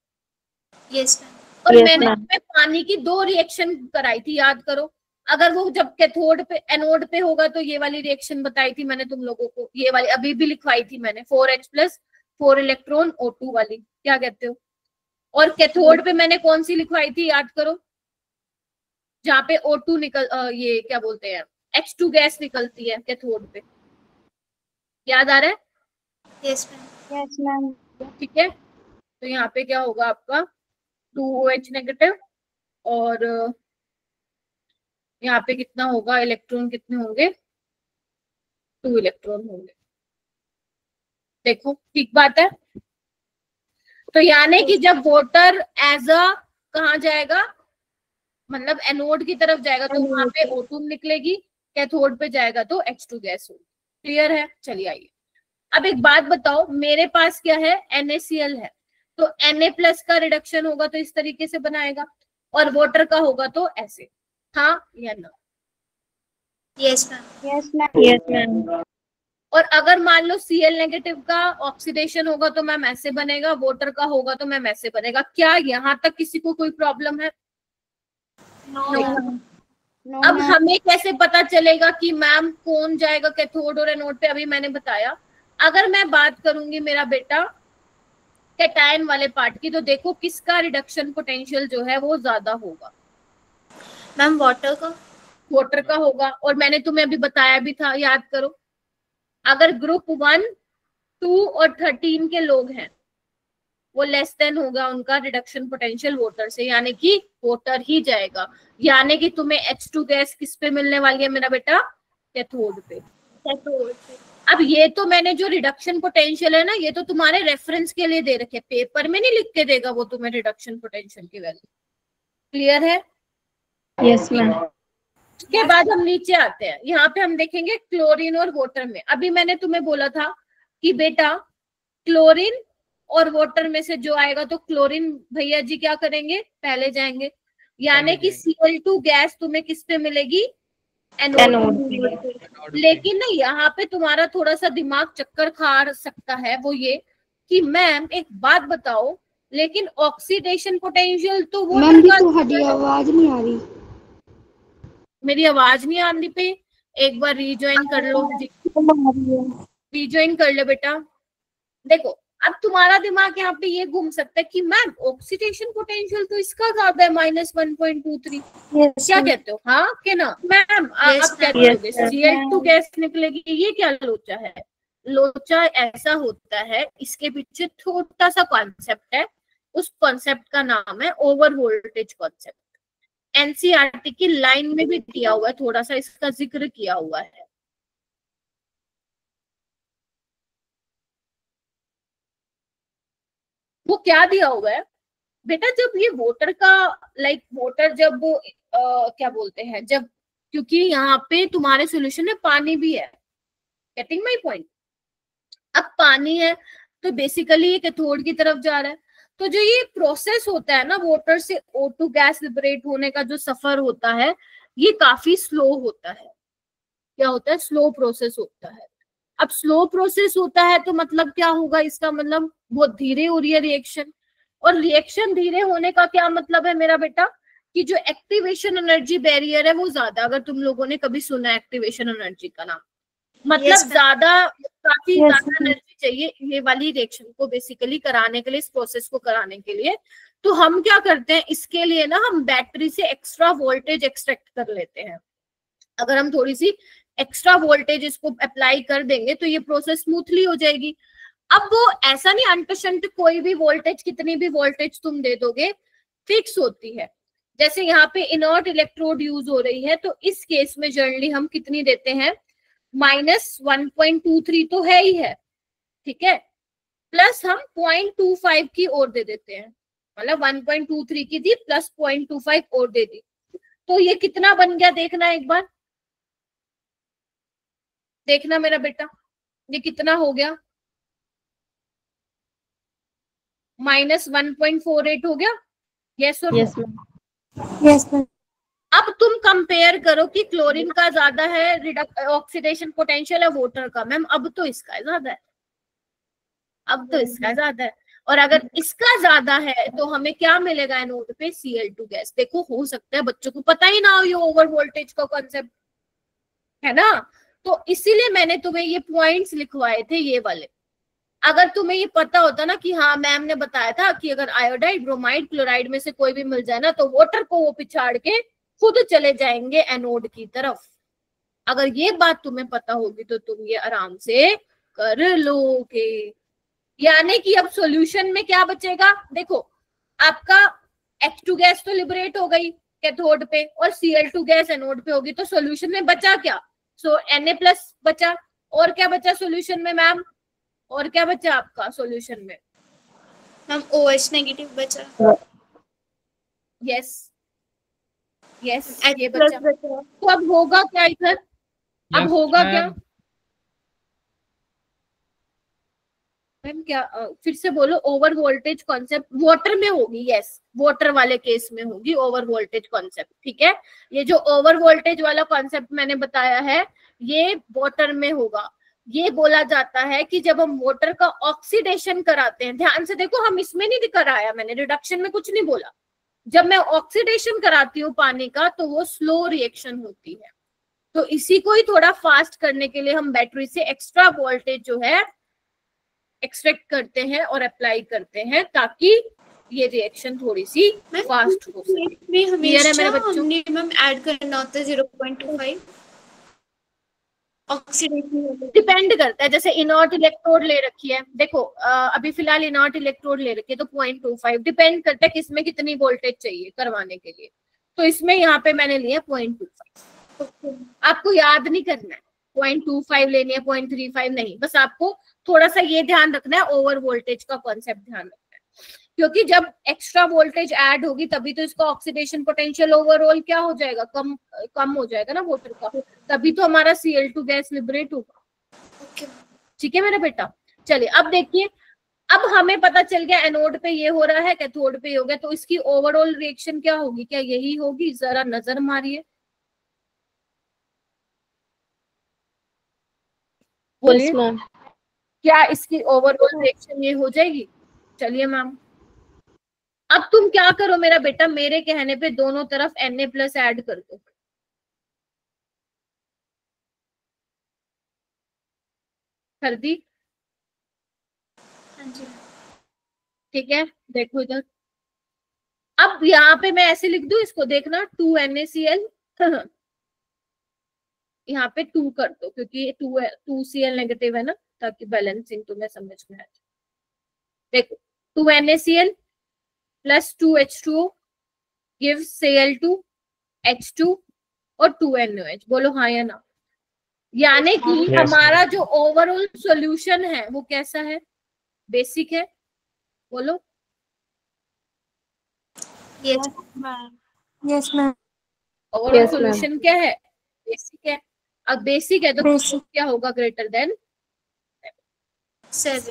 Yes ma'am. और Yes, मैंने ma'am. तुम्हें पानी की 2 रिएक्शन कराई थी, याद करो। अगर वो जब कैथोड पे एनोड पे होगा तो ये वाली रिएक्शन बताई थी मैंने तुम लोगों को, ये वाली अभी भी लिखवाई थी मैंने, 4H+ 4 इलेक्ट्रॉन O2 वाली, क्या कहते हो। और कैथोड पे मैंने कौन सी लिखवाई थी, याद करो, जहाँ पे O2 निकल ये क्या बोलते हैं, H2 गैस निकलती है कैथोड पे, याद आ रहा है। Yes ma'am. Yes, ma'am. ठीक है, तो यहाँ पे क्या होगा आपका 2OH- और यहाँ पे कितना होगा, इलेक्ट्रॉन कितने होंगे, 2 इलेक्ट्रॉन होंगे। देखो ठीक बात है। तो यानी कि जब वाटर एज अ कहाँ जाएगा, मतलब एनोड की तरफ जाएगा तो वहां पे O2 निकलेगी, कैथोड पे जाएगा तो H2 गैस होगी। क्लियर है? चलिए आइए, अब एक बात बताओ, मेरे पास क्या है, NaCl है, तो Na+ का रिडक्शन होगा तो इस तरीके से बनाएगा, और वाटर का होगा तो ऐसे, हाँ या ना। Yes ma'am. Yes, ma'am. Yes, ma'am. और अगर मान लो Cl- का ऑक्सीडेशन होगा तो मैम ऐसे बनेगा, वाटर का होगा तो मैम ऐसे बनेगा। क्या यहाँ तक किसी को कोई प्रॉब्लम है? No, अब ma'am. हमें कैसे पता चलेगा कि मैम कौन जाएगा कैथोड और एनोड पे, अभी मैंने बताया। अगर मैं बात करूंगी मेरा बेटा कैटायन वाले पार्ट की, तो देखो किसका रिडक्शन पोटेंशियल जो है वो ज्यादा होगा, मैम वाटर का। वाटर का होगा। और मैंने तुम्हें अभी बताया भी था, याद करो, अगर ग्रुप 1, 2 और 13 के लोग हैं, वो लेस देन होगा उनका रिडक्शन पोटेंशियल वाटर से, यानी कि वाटर ही जाएगा। यानी कि तुम्हें H2 गैस किस पे मिलने वाली है मेरा बेटा, कैथोड पे। अब ये तो मैंने जो रिडक्शन पोटेंशियल है ना, ये तो तुम्हारे रेफरेंस के लिए दे रखे, पेपर में नहीं लिख के देगा वो तुम्हें रिडक्शन पोटेंशियल की वैल्यू। क्लियर है? Yes, ma'am. उसके बाद हम नीचे आते हैं, यहाँ पे हम देखेंगे क्लोरीन और वाटर में। अभी मैंने तुम्हें बोला था कि बेटा क्लोरीन और वाटर में से जो आएगा, तो क्लोरीन भैया जी क्या करेंगे, पहले जाएंगे। यानी कि Cl2 गैस तुम्हें किस पे मिलेगी, एनोड। लेकिन ना यहाँ पे तुम्हारा थोड़ा सा दिमाग चक्कर खा सकता है, वो ये कि मैम एक बात बताओ, लेकिन ऑक्सीडेशन पोटेंशियल तो वो आवाज नहीं आ रही। मेरी आवाज नहीं आने पे एक बार रिज्वाइन कर लो, रिज्वाइन कर लो बेटा। देखो अब तुम्हारा दिमाग यहाँ पे ये घूम सकता है कि मैम ऑक्सीडेशन पोटेंशियल तो इसका ज्यादा है, -1.23। क्या कहते हो, हाँ कि ना मैम? आप क्या करोगे, Cl2 गैस निकलेगी, ये क्या लोचा है? लोचा ऐसा होता है, इसके पीछे छोटा सा कॉन्सेप्ट है, उस कॉन्सेप्ट का नाम है ओवर वोल्टेज कॉन्सेप्ट। एनसीईआरटी की लाइन में भी दिया हुआ है, थोड़ा सा इसका जिक्र किया हुआ है। वो क्या दिया हुआ है बेटा, जब ये वाटर का वाटर जब क्या बोलते हैं, जब, क्योंकि यहाँ पे तुम्हारे सोल्यूशन में पानी भी है, गेटिंग माय पॉइंट। अब पानी है तो बेसिकली ये कैथोड की तरफ जा रहा है, तो जो ये प्रोसेस होता है ना वाटर से O2 गैस लिबरेट होने का जो सफर होता है, ये काफी स्लो होता है। क्या होता है, स्लो प्रोसेस होता है। अब स्लो प्रोसेस होता है तो मतलब क्या होगा, इसका मतलब बहुत धीरे हो रही है रिएक्शन। और रिएक्शन धीरे होने का क्या मतलब है मेरा बेटा, कि जो एक्टिवेशन एनर्जी बैरियर है वो ज्यादा। अगर तुम लोगों ने कभी सुना एक्टिवेशन एनर्जी का नाम, मतलब ज्यादा, काफी ज्यादा एनर्जी चाहिए ये वाली रिएक्शन को बेसिकली कराने के लिए, इस प्रोसेस को कराने के लिए। तो हम क्या करते हैं, इसके लिए ना हम बैटरी से एक्स्ट्रा वोल्टेज एक्सट्रैक्ट कर लेते हैं। अगर हम थोड़ी सी एक्स्ट्रा वोल्टेज इसको अप्लाई कर देंगे तो ये प्रोसेस स्मूथली हो जाएगी। अब वो ऐसा नहीं अनकशंट कोई भी वोल्टेज, कितनी भी वोल्टेज तुम दे दोगे फिक्स होती है। जैसे यहाँ पे इनर्ट इलेक्ट्रोड यूज हो रही है, तो इस केस में जनरली हम कितनी देते हैं, -1.23 तो है ही है, ठीक है, प्लस हम 0.25 की और दे देते हैं, मतलब 1.23 की दी प्लस 0.25 और दे दी, तो ये कितना बन गया देखना एक बार, देखना मेरा बेटा, ये कितना हो गया, -1.48 हो गया। यस और Yes, no? ma'am. Yes ma'am. अब तुम कंपेयर करो कि क्लोरीन का ज्यादा है ऑक्सीडेशन पोटेंशियल है वाटर का, मैम अब तो इसका ज्यादा है, अब तो इसका ज्यादा है। और अगर इसका ज्यादा है तो हमें क्या मिलेगा एनोड पे, Cl2 गैस। देखो हो सकता है बच्चों को पता ही ना हो ये ओवर वोल्टेज का कॉन्सेप्ट, है ना, तो इसीलिए मैंने तुम्हें ये पॉइंट्स लिखवाए थे ये वाले। अगर तुम्हें ये पता होता ना कि हाँ मैम ने बताया था कि अगर आयोडाइड, ब्रोमाइड, क्लोराइड में से कोई भी मिल जाए ना तो वाटर को वो पिछाड़ के खुद चले जाएंगे एनोड की तरफ, अगर ये बात तुम्हें पता होगी तो तुम ये आराम से कर लोगे। यानी कि अब सॉल्यूशन में क्या बचेगा, देखो आपका H2 गैस तो लिबरेट हो गई कैथोड पे और Cl2 गैस एनोड पे होगी, तो सॉल्यूशन में बचा क्या, सो Na+ बचा। और क्या बचा सॉल्यूशन में मैम, और क्या बचा आपका सॉल्यूशन में, हम OH नेगेटिव बचा, यस यस H+ ये बचा। बचा। तो अब होगा क्या इधर, अब Yes, होगा क्या ma'am. मैम, क्या फिर से बोलो, ओवर वोल्टेज कॉन्सेप्ट वाटर में होगी, यस वाटर वाले केस में होगी ओवर वोल्टेज कॉन्सेप्ट, ठीक है। ये जो ओवर वोल्टेज वाला कॉन्सेप्ट मैंने बताया है ये वाटर में होगा। ये बोला जाता है कि जब हम वाटर का ऑक्सीडेशन कराते हैं, ध्यान से देखो हम इसमें नहीं कराया मैंने, रिडक्शन में कुछ नहीं बोला, जब मैं ऑक्सीडेशन कराती हूँ पानी का तो वो स्लो रिएक्शन होती है। तो इसी को ही थोड़ा फास्ट करने के लिए हम बैटरी से एक्स्ट्रा वोल्टेज जो है एक्सट्रैक्ट करते हैं और अप्लाई करते हैं ताकि ये रिएक्शन थोड़ी सी फास्ट हो सके। में क्लियर है मेरे हमेशा बच्चों? हमने मैम ऐड करना होता है 0.25 ऑक्सीडेशन। डिपेंड करता है, जैसे इनर्ट इलेक्ट्रोड ले रखी है, देखो अभी फिलहाल इनर्ट इलेक्ट्रोड ले रखी है तो 0.25, डिपेंड करता है किसमें कितनी वोल्टेज चाहिए करवाने के लिए। तो इसमें यहाँ पे मैंने लिया 0.25। आपको याद नहीं करना है 0.25 लेनी है 0.35 नहीं, बस आपको थोड़ा सा ये ध्यान रखना है ओवर वोल्टेज का कॉन्सेप्ट ध्यान रखना है, क्योंकि जब एक्स्ट्रा वोल्टेज ऐड होगी तभी तो इसका ऑक्सीडेशन पोटेंशियल ओवरऑल क्या हो जाएगा, कम हो जाएगा ना वाटर का, तभी तो हमारा Cl2 गैस लिबरेट होगा। ठीक है मेरा बेटा, चलिए अब देखिए, अब हमें पता चल गया एनोड पे ये हो रहा है, कैथोड पे हो गया, तो इसकी ओवरऑल रिएक्शन क्या होगी, क्या यही होगी, जरा नजर मारिए, Yes, ma'am. क्या इसकी ओवरऑल रिएक्शन ये हो जाएगी। चलिए मैम, अब तुम क्या करो मेरा बेटा, मेरे कहने पे दोनों तरफ Na+ ऐड कर दो, कर दी, ठीक है। देखो इधर, अब यहाँ पे मैं ऐसे लिख दूं इसको, देखना 2 NaCl यहाँ पे 2 कर दो क्योंकि 2 Cl नेगेटिव है ना, ताकि बैलेंसिंग तुम्हें समझ में आ जाए। देखो 2 NaCl plus 2 H2O gives Cl2 H2 और 2 NaOH, बोलो हाँ या ना। यानी कि Yes. हमारा जो ओवरऑल सॉल्यूशन है वो कैसा है, बेसिक है, बोलो yes ma'am. Overall Yes, ma'am. Solution क्या है, बेसिक है। अब बेसिक है तो Basic. क्या होगा, ग्रेटर देन 7।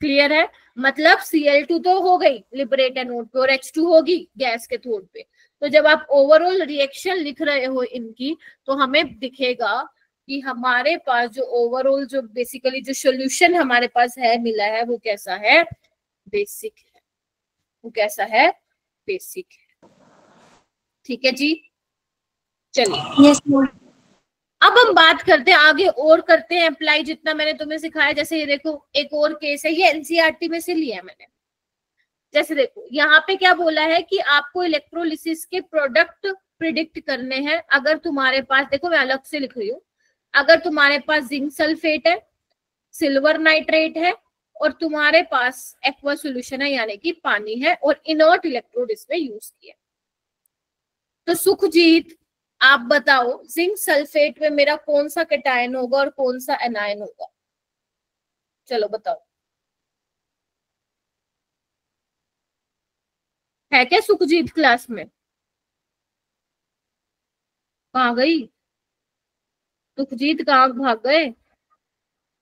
क्लियर है, मतलब Cl2 तो हो गई लिबरेट एनोड पे और H2 होगी गैस के थोड़ पे। तो जब आप ओवरऑल रिएक्शन लिख रहे हो इनकी तो हमें दिखेगा कि हमारे पास जो ओवरऑल जो बेसिकली जो सोल्यूशन हमारे पास है मिला है वो कैसा है, बेसिक है। वो कैसा है, बेसिक है। ठीक है जी, चलिए Yes, ma'am. अब हम बात करते हैं आगे और करते हैं अप्लाई जितना मैंने तुम्हें सिखाया। जैसे ये देखो एक और केस है, ये एनसीईआरटी में से लिया है मैंने। जैसे देखो यहाँ पे क्या बोला है कि आपको इलेक्ट्रोलिसिस के प्रोडक्ट प्रिडिक्ट करने हैं। अगर तुम्हारे पास, देखो मैं अलग से लिख रही हूँ, अगर तुम्हारे पास जिंक सल्फेट है, सिल्वर नाइट्रेट है और तुम्हारे पास एक्वा सोल्यूशन है यानी कि पानी है और इनर्ट इलेक्ट्रोड इसमें यूज किया, तो सुखजीत आप बताओ जिंक सल्फेट में मेरा कौन सा कैटायन होगा और कौन सा एनायन होगा? चलो बताओ, है क्या सुखजीत क्लास में? कहाँ गई सुखजीत, कहाँ भाग गए?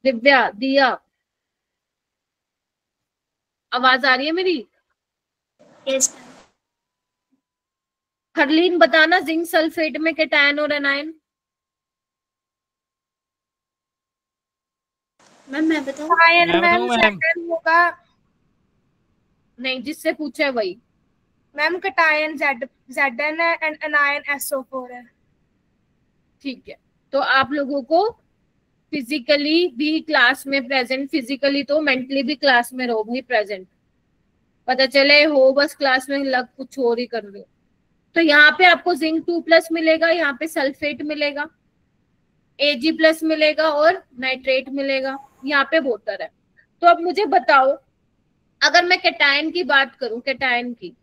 दिव्या, दिया, आवाज आ रही है मेरी? Yes ma'am. हरलीन बताना जिंक सल्फेट में कैटायन और एनायन। मैम मैं बताऊं? आयन मैं मैम बताऊं मैम? Zn होगा नहीं, जिससे पूछा है वही। मैम, कटायन Zn है एंड अनायन SO4 है। ठीक है, तो आप लोगों को फिजिकली भी क्लास में प्रेजेंट, फिजिकली तो मेंटली भी क्लास में रहो भाई प्रेजेंट, पता चले हो बस क्लास में लग कुछ और ही कर रहे हो। तो यहाँ पे आपको जिंक 2+ मिलेगा, यहाँ पे सल्फेट मिलेगा, Ag+ मिलेगा और नाइट्रेट मिलेगा, यहाँ पे वाटर है। तो अब मुझे बताओ अगर मैं कैटायन की बात करूं, कैटायन की,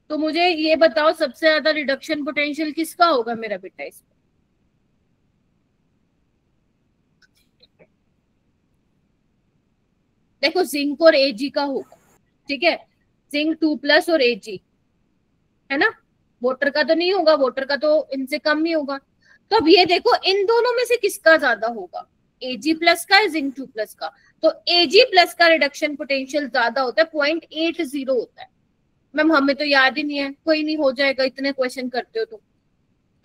तो मुझे ये बताओ सबसे ज्यादा रिडक्शन पोटेंशियल किसका होगा मेरा बेटा इसमें? देखो जिंक और Ag का होगा, ठीक है, जिंक 2+ और Ag है ना, वाटर का तो नहीं होगा, वाटर का तो इनसे कम ही होगा। तो अब ये देखो इन दोनों में से किसका ज्यादा होगा, Ag+ का या जिंक 2+ का? तो Ag+ का रिडक्शन पोटेंशियल ज्यादा होता है, 0.80 होता है। मैम हमें तो याद ही नहीं है, कोई नहीं हो जाएगा, इतने क्वेश्चन करते हो तुम।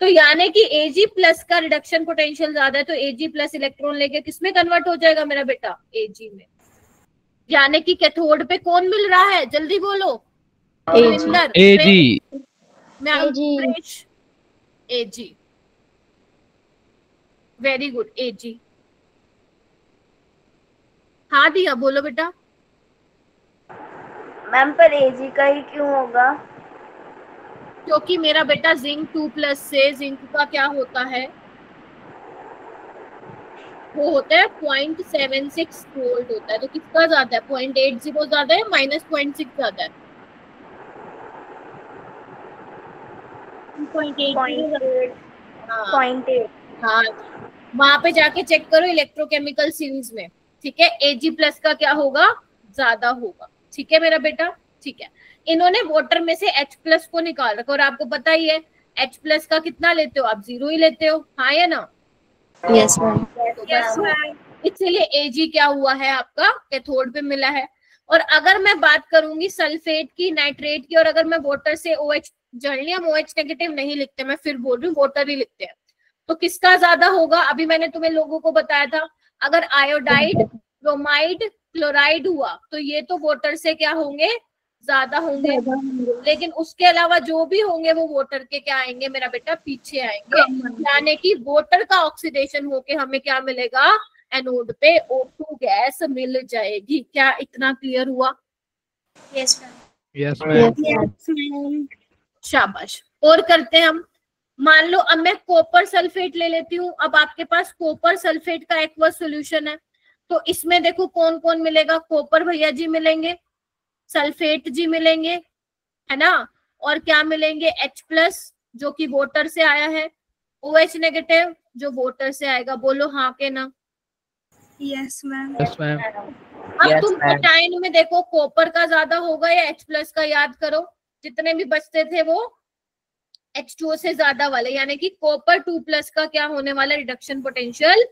तो यानी कि Ag+ का रिडक्शन पोटेंशियल ज्यादा है, तो Ag+ इलेक्ट्रॉन लेके किसमें कन्वर्ट हो जाएगा मेरा बेटा? Ag में। यानी कि कैथोड पे कौन मिल रहा है, जल्दी बोलो। Ag। Ag, very good, Ag। हाँ दिया, बोलो बेटा। मैम पर Ag का ही क्यों होगा? क्योंकि मेरा बेटा जिंक 2+ से जिंक का क्या होता है, वो होता है 0.76 वोल्ट होता है। तो किसका ज्यादा है, 0.80 ज्यादा है, -0.6 ज्यादा है? 0.8। हाँ, वहां पे जाके चेक करो इलेक्ट्रोकेमिकल सीरीज में, ठीक है। Ag+ का क्या होगा, ज्यादा होगा, ठीक है मेरा बेटा, ठीक है। इन्होंने वाटर में से H+ को निकाल रखा और आपको पता ही है H+ का कितना लेते हो आप, 0 ही लेते हो, हाँ या ना? Yes, ma'am. इसलिए Ag क्या हुआ है आपका, कैथोड पे मिला है। और अगर मैं बात करूंगी सल्फेट की, नाइट्रेट की, और अगर मैं वाटर से OH, जनरली हम OH नेगेटिव नहीं लिखते, मैं फिर बोल रही हूँ वाटर ही लिखते हैं, तो किसका ज्यादा होगा? अभी मैंने तुम्हें लोगों को बताया था, अगर आयोडाइड, ब्रोमाइड, क्लोराइड हुआ तो ये तो वाटर से क्या होंगे, ज्यादा होंगे, लेकिन उसके अलावा जो भी होंगे वो वाटर के क्या आएंगे मेरा बेटा, पीछे आएंगे। यानी कि वाटर का ऑक्सीडेशन होके हमें क्या मिलेगा, एनोड पे O2 गैस मिल जाएगी। क्या इतना क्लियर हुआ? Yes ma'am. Yes ma'am. Yes, ma'am. शाबाश। और करते हैं हम, मान लो अब मैं कॉपर सल्फेट ले लेती हूँ। अब आपके पास कॉपर सल्फेट का एक्वस सॉल्यूशन है, तो इसमें देखो कौन कौन मिलेगा, कॉपर भैया जी मिलेंगे, सल्फेट जी मिलेंगे, है ना, और क्या मिलेंगे, H+ जो कि वाटर से आया है, OH नेगेटिव जो वाटर से आएगा। बोलो हाँ के ना? Yes ma'am. Yes ma'am. अब तुम कैटायन में देखो कॉपर का ज्यादा होगा या H+ का, याद करो जितने भी बचते थे वो H2O से ज्यादा वाले, यानी कि कॉपर 2+ का क्या होने वाला, रिडक्शन पोटेंशियल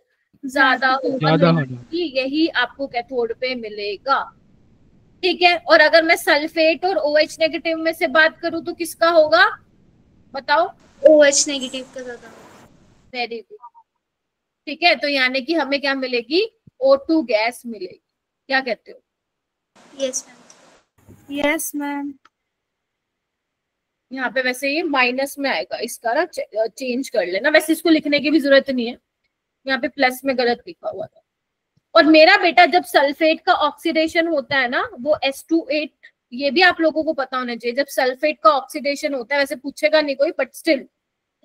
ज्यादा होगा, यही आपको कैथोड पे मिलेगा, ठीक है। और अगर मैं सल्फेट और OH नेगेटिव में से बात करूं तो किसका होगा, बताओ। OH नेगेटिव का ज्यादा। Very good. ठीक है, तो यानी कि हमें क्या मिलेगी, O2 गैस मिलेगी। क्या कहते हो? Yes ma'am. Yes ma'am. यहाँ पे वैसे ये माइनस में आएगा, इसका ना चेंज कर लेना, वैसे इसको लिखने की भी जरूरत नहीं है, यहाँ पे प्लस में गलत लिखा हुआ था। और मेरा बेटा जब सल्फेट का ऑक्सीडेशन होता है ना, वो S2H, ये भी आप लोगों को पता होना चाहिए, जब सल्फेट का ऑक्सीडेशन होता है, वैसे पूछेगा नहीं कोई, बट स्टिल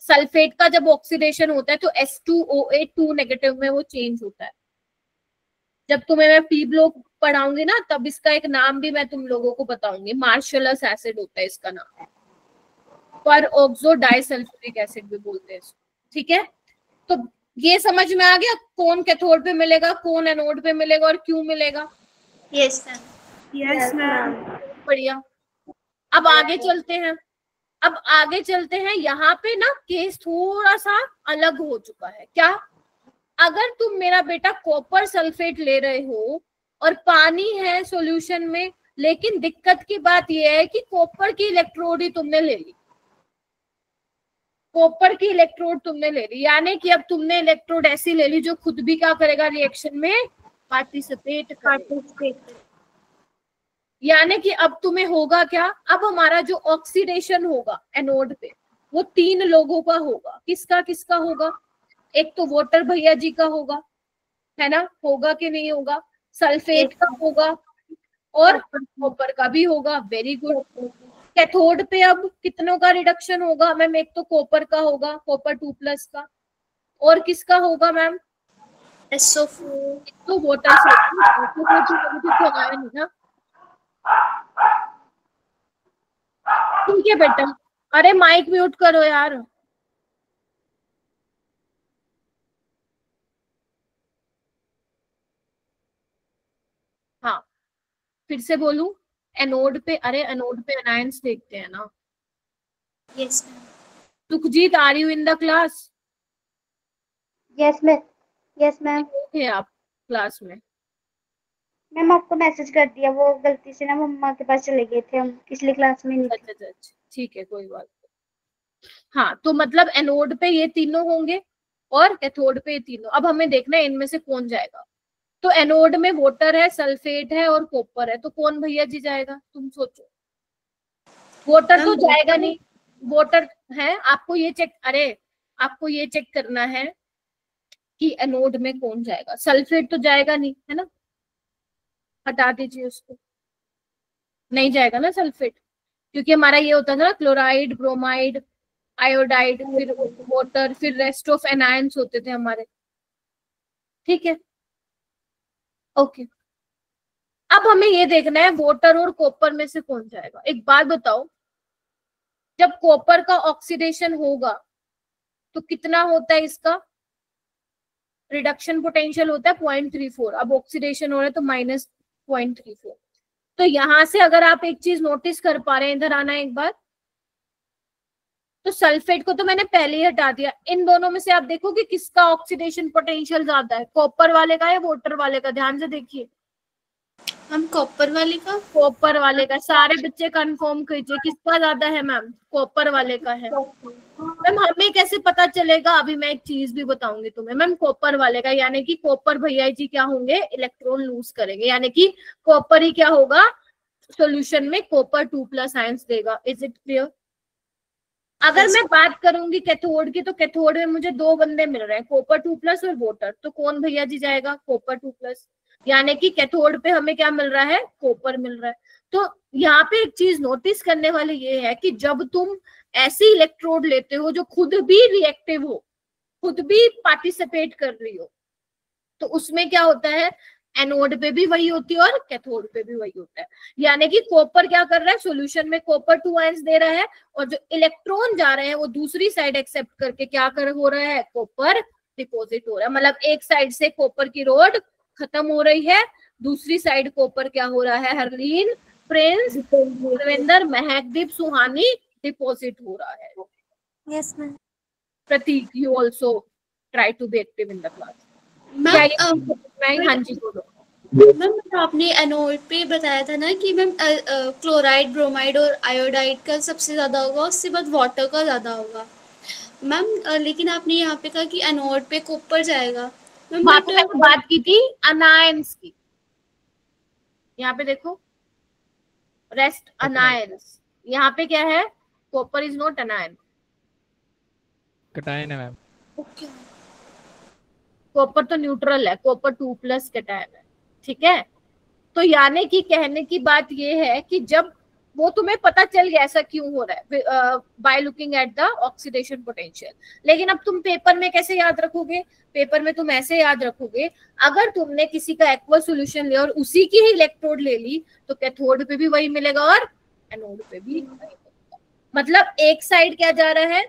सल्फेट का जब ऑक्सीडेशन होता है तो S2OH 2 नेगेटिव में वो चेंज होता है। जब तुम्हें मैं पी ब्लॉक पढ़ाऊंगी ना, तब इसका एक नाम भी मैं तुम लोगों को बताऊंगी, मार्शलस एसिड होता है इसका नाम, पर ऑक्सो डाइसल्फ्यूरिक एसिड भी बोलते हैं इसको। ठीक है, तो ये समझ में आ गया कौन कैथोड पे मिलेगा, कौन एनोड पे मिलेगा और क्यों मिलेगा? Yes ma'am. Yes ma'am. बढ़िया। अब आगे चलते हैं, यहाँ पे ना केस थोड़ा सा अलग हो चुका है। क्या? अगर तुम मेरा बेटा कॉपर सल्फेट ले रहे हो और पानी है सॉल्यूशन में, लेकिन दिक्कत की बात यह है कि कॉपर की इलेक्ट्रोड ही तुमने ले ली, कॉपर की इलेक्ट्रोड तुमने ले ली, यानी कि अब तुमने इलेक्ट्रोड ऐसी ले ली जो खुद भी क्या करेगा, रिएक्शन में पार्टिसिपेट करेगा। यानी कि अब तुम्हें होगा क्या, अब हमारा जो ऑक्सीडेशन होगा एनोड पे, वो 3 लोगों का होगा। किसका किसका होगा? एक तो वाटर भैया जी का होगा, है ना, होगा कि नहीं होगा? सल्फेट का होगा और कॉपर का भी होगा। Very good. कैथोड पे अब कितनों का रिडक्शन होगा मैम? एक तो कॉपर का होगा, कॉपर 2+ का, और किसका होगा मैम? SO4। तो वाटर से आया नहीं ना। ठीक है बेटा, अरे माइक म्यूट करो यार। हाँ, फिर से बोलूं, एनोड पे, अरे एनोड पे एनायंस देखते हैं ना। Yes ma'am. Sukhjeet, are you in the class? Yes ma'am. Yes ma'am. थे आप क्लास में? मैम आपको मैसेज कर दिया, वो गलती से ना मम्मा के पास चले गए थे, हम पिछली क्लास में नहीं थे। अच्छा, ठीक है, कोई बात नहीं। हाँ, तो मतलब एनोड पे ये तीनों होंगे और कैथोड पे ये तीनों। अब हमें देखना है इनमें से कौन जाएगा। तो एनोड में वाटर है, सल्फेट है और कॉपर है, तो कौन भैया जी जाएगा? तुम सोचो। वाटर तो जाएगा नहीं, वाटर है। आपको ये चेक करना है कि एनोड में कौन जाएगा। सल्फेट तो जाएगा नहीं, है ना, हटा दीजिए उसको, नहीं जाएगा ना सल्फेट, क्योंकि हमारा ये होता था ना क्लोराइड, ब्रोमाइड, आयोडाइड, फिर वाटर, फिर रेस्ट ऑफ एनायंस होते थे हमारे। ठीक है, ओके। अब हमें ये देखना है वाटर और कॉपर में से कौन जाएगा। एक बात बताओ, जब कॉपर का ऑक्सीडेशन होगा तो कितना होता है इसका रिडक्शन पोटेंशियल? होता है 0.34। अब ऑक्सीडेशन हो रहा है तो -0.34। तो यहां से अगर आप एक चीज नोटिस कर पा रहे हैं, इधर आना एक बार, तो सल्फेट को तो मैंने पहले ही हटा दिया। इन दोनों में से आप देखो कि किसका ऑक्सीडेशन पोटेंशियल ज्यादा है, कॉपर वाले का या वाटर वाले का? ध्यान से देखिए। हम कॉपर वाले का। कॉपर वाले का। सारे बच्चे कंफर्म कीजिए किसका ज्यादा है मैम? कॉपर वाले का है। मैम हमें कैसे पता चलेगा? अभी मैं एक चीज भी बताऊंगी तुम्हें मैम। कॉपर वाले का, यानी कि कॉपर भैया जी क्या होंगे, इलेक्ट्रॉन लूज करेंगे, यानी कि कॉपर ही क्या होगा सॉल्यूशन में, कॉपर 2+ आयंस देगा। Is it clear? अगर मैं बात करूंगी कैथोड की, तो कैथोड में मुझे 2 बंदे मिल रहे हैं, कॉपर 2+ और वाटर, तो कौन भैया जी जाएगा? कॉपर 2+। यानी कि कैथोड पे हमें क्या मिल रहा है? कॉपर मिल रहा है। तो यहाँ पे एक चीज नोटिस करने वाली ये है कि जब तुम ऐसी इलेक्ट्रोड लेते हो जो खुद भी रिएक्टिव हो, खुद भी पार्टिसिपेट कर रही हो, तो उसमें क्या होता है, एनोड पे भी वही होती है और कैथोड पे भी वही होता है। यानी कि कॉपर क्या कर रहा है, सॉल्यूशन में कॉपर 2 आयंस दे रहा है, और जो इलेक्ट्रॉन जा रहे हैं वो दूसरी साइड एक्सेप्ट करके क्या कर हो रहा है, कॉपर डिपॉजिट हो रहा है। मतलब एक साइड से कॉपर की रोड खत्म हो रही है, दूसरी साइड कॉपर क्या हो रहा है, हरलीन, प्रिंस, देवेंद्र, महकदीप, सुहानी डिपॉजिट हो रहा है। Yes ma'am. Prateek, you also try to be active in the class. Ma'am हाँ जी बोलो। मैम आपने एनोड पे बताया था ना कि मैम क्लोराइड, ब्रोमाइड और आयोडाइड का सबसे ज्यादा होगा, उसके बाद वाटर का ज्यादा होगा मैम। लेकिन आपने यहाँ पे कहा कि एनोड पे कॉपर जाएगा मैम, वहां बट पे मैंने बात की थी अनायंस की, यहाँ पे देखो रेस्ट अनायंस, यहाँ पे क्या है, कॉपर इज नॉट अनायन, कटायन है मैम। ओके कॉपर तो न्यूट्रल है, कॉपर 2+ कैटायन है, ठीक है। तो यानी कि कहने की बात ये है कि जब वो तुम्हें पता चल गया ऐसा क्यों हो रहा है by looking at the oxidation potential, लेकिन अब तुम पेपर में कैसे याद रखोगे, पेपर में तुम ऐसे याद रखोगे, अगर तुमने किसी का एक्वा सॉल्यूशन लिया और उसी की ही इलेक्ट्रोड ले ली तो कैथोड पे भी वही मिलेगा और एनोड पे भी वही मिलेगा। मतलब एक साइड क्या जा रहा है,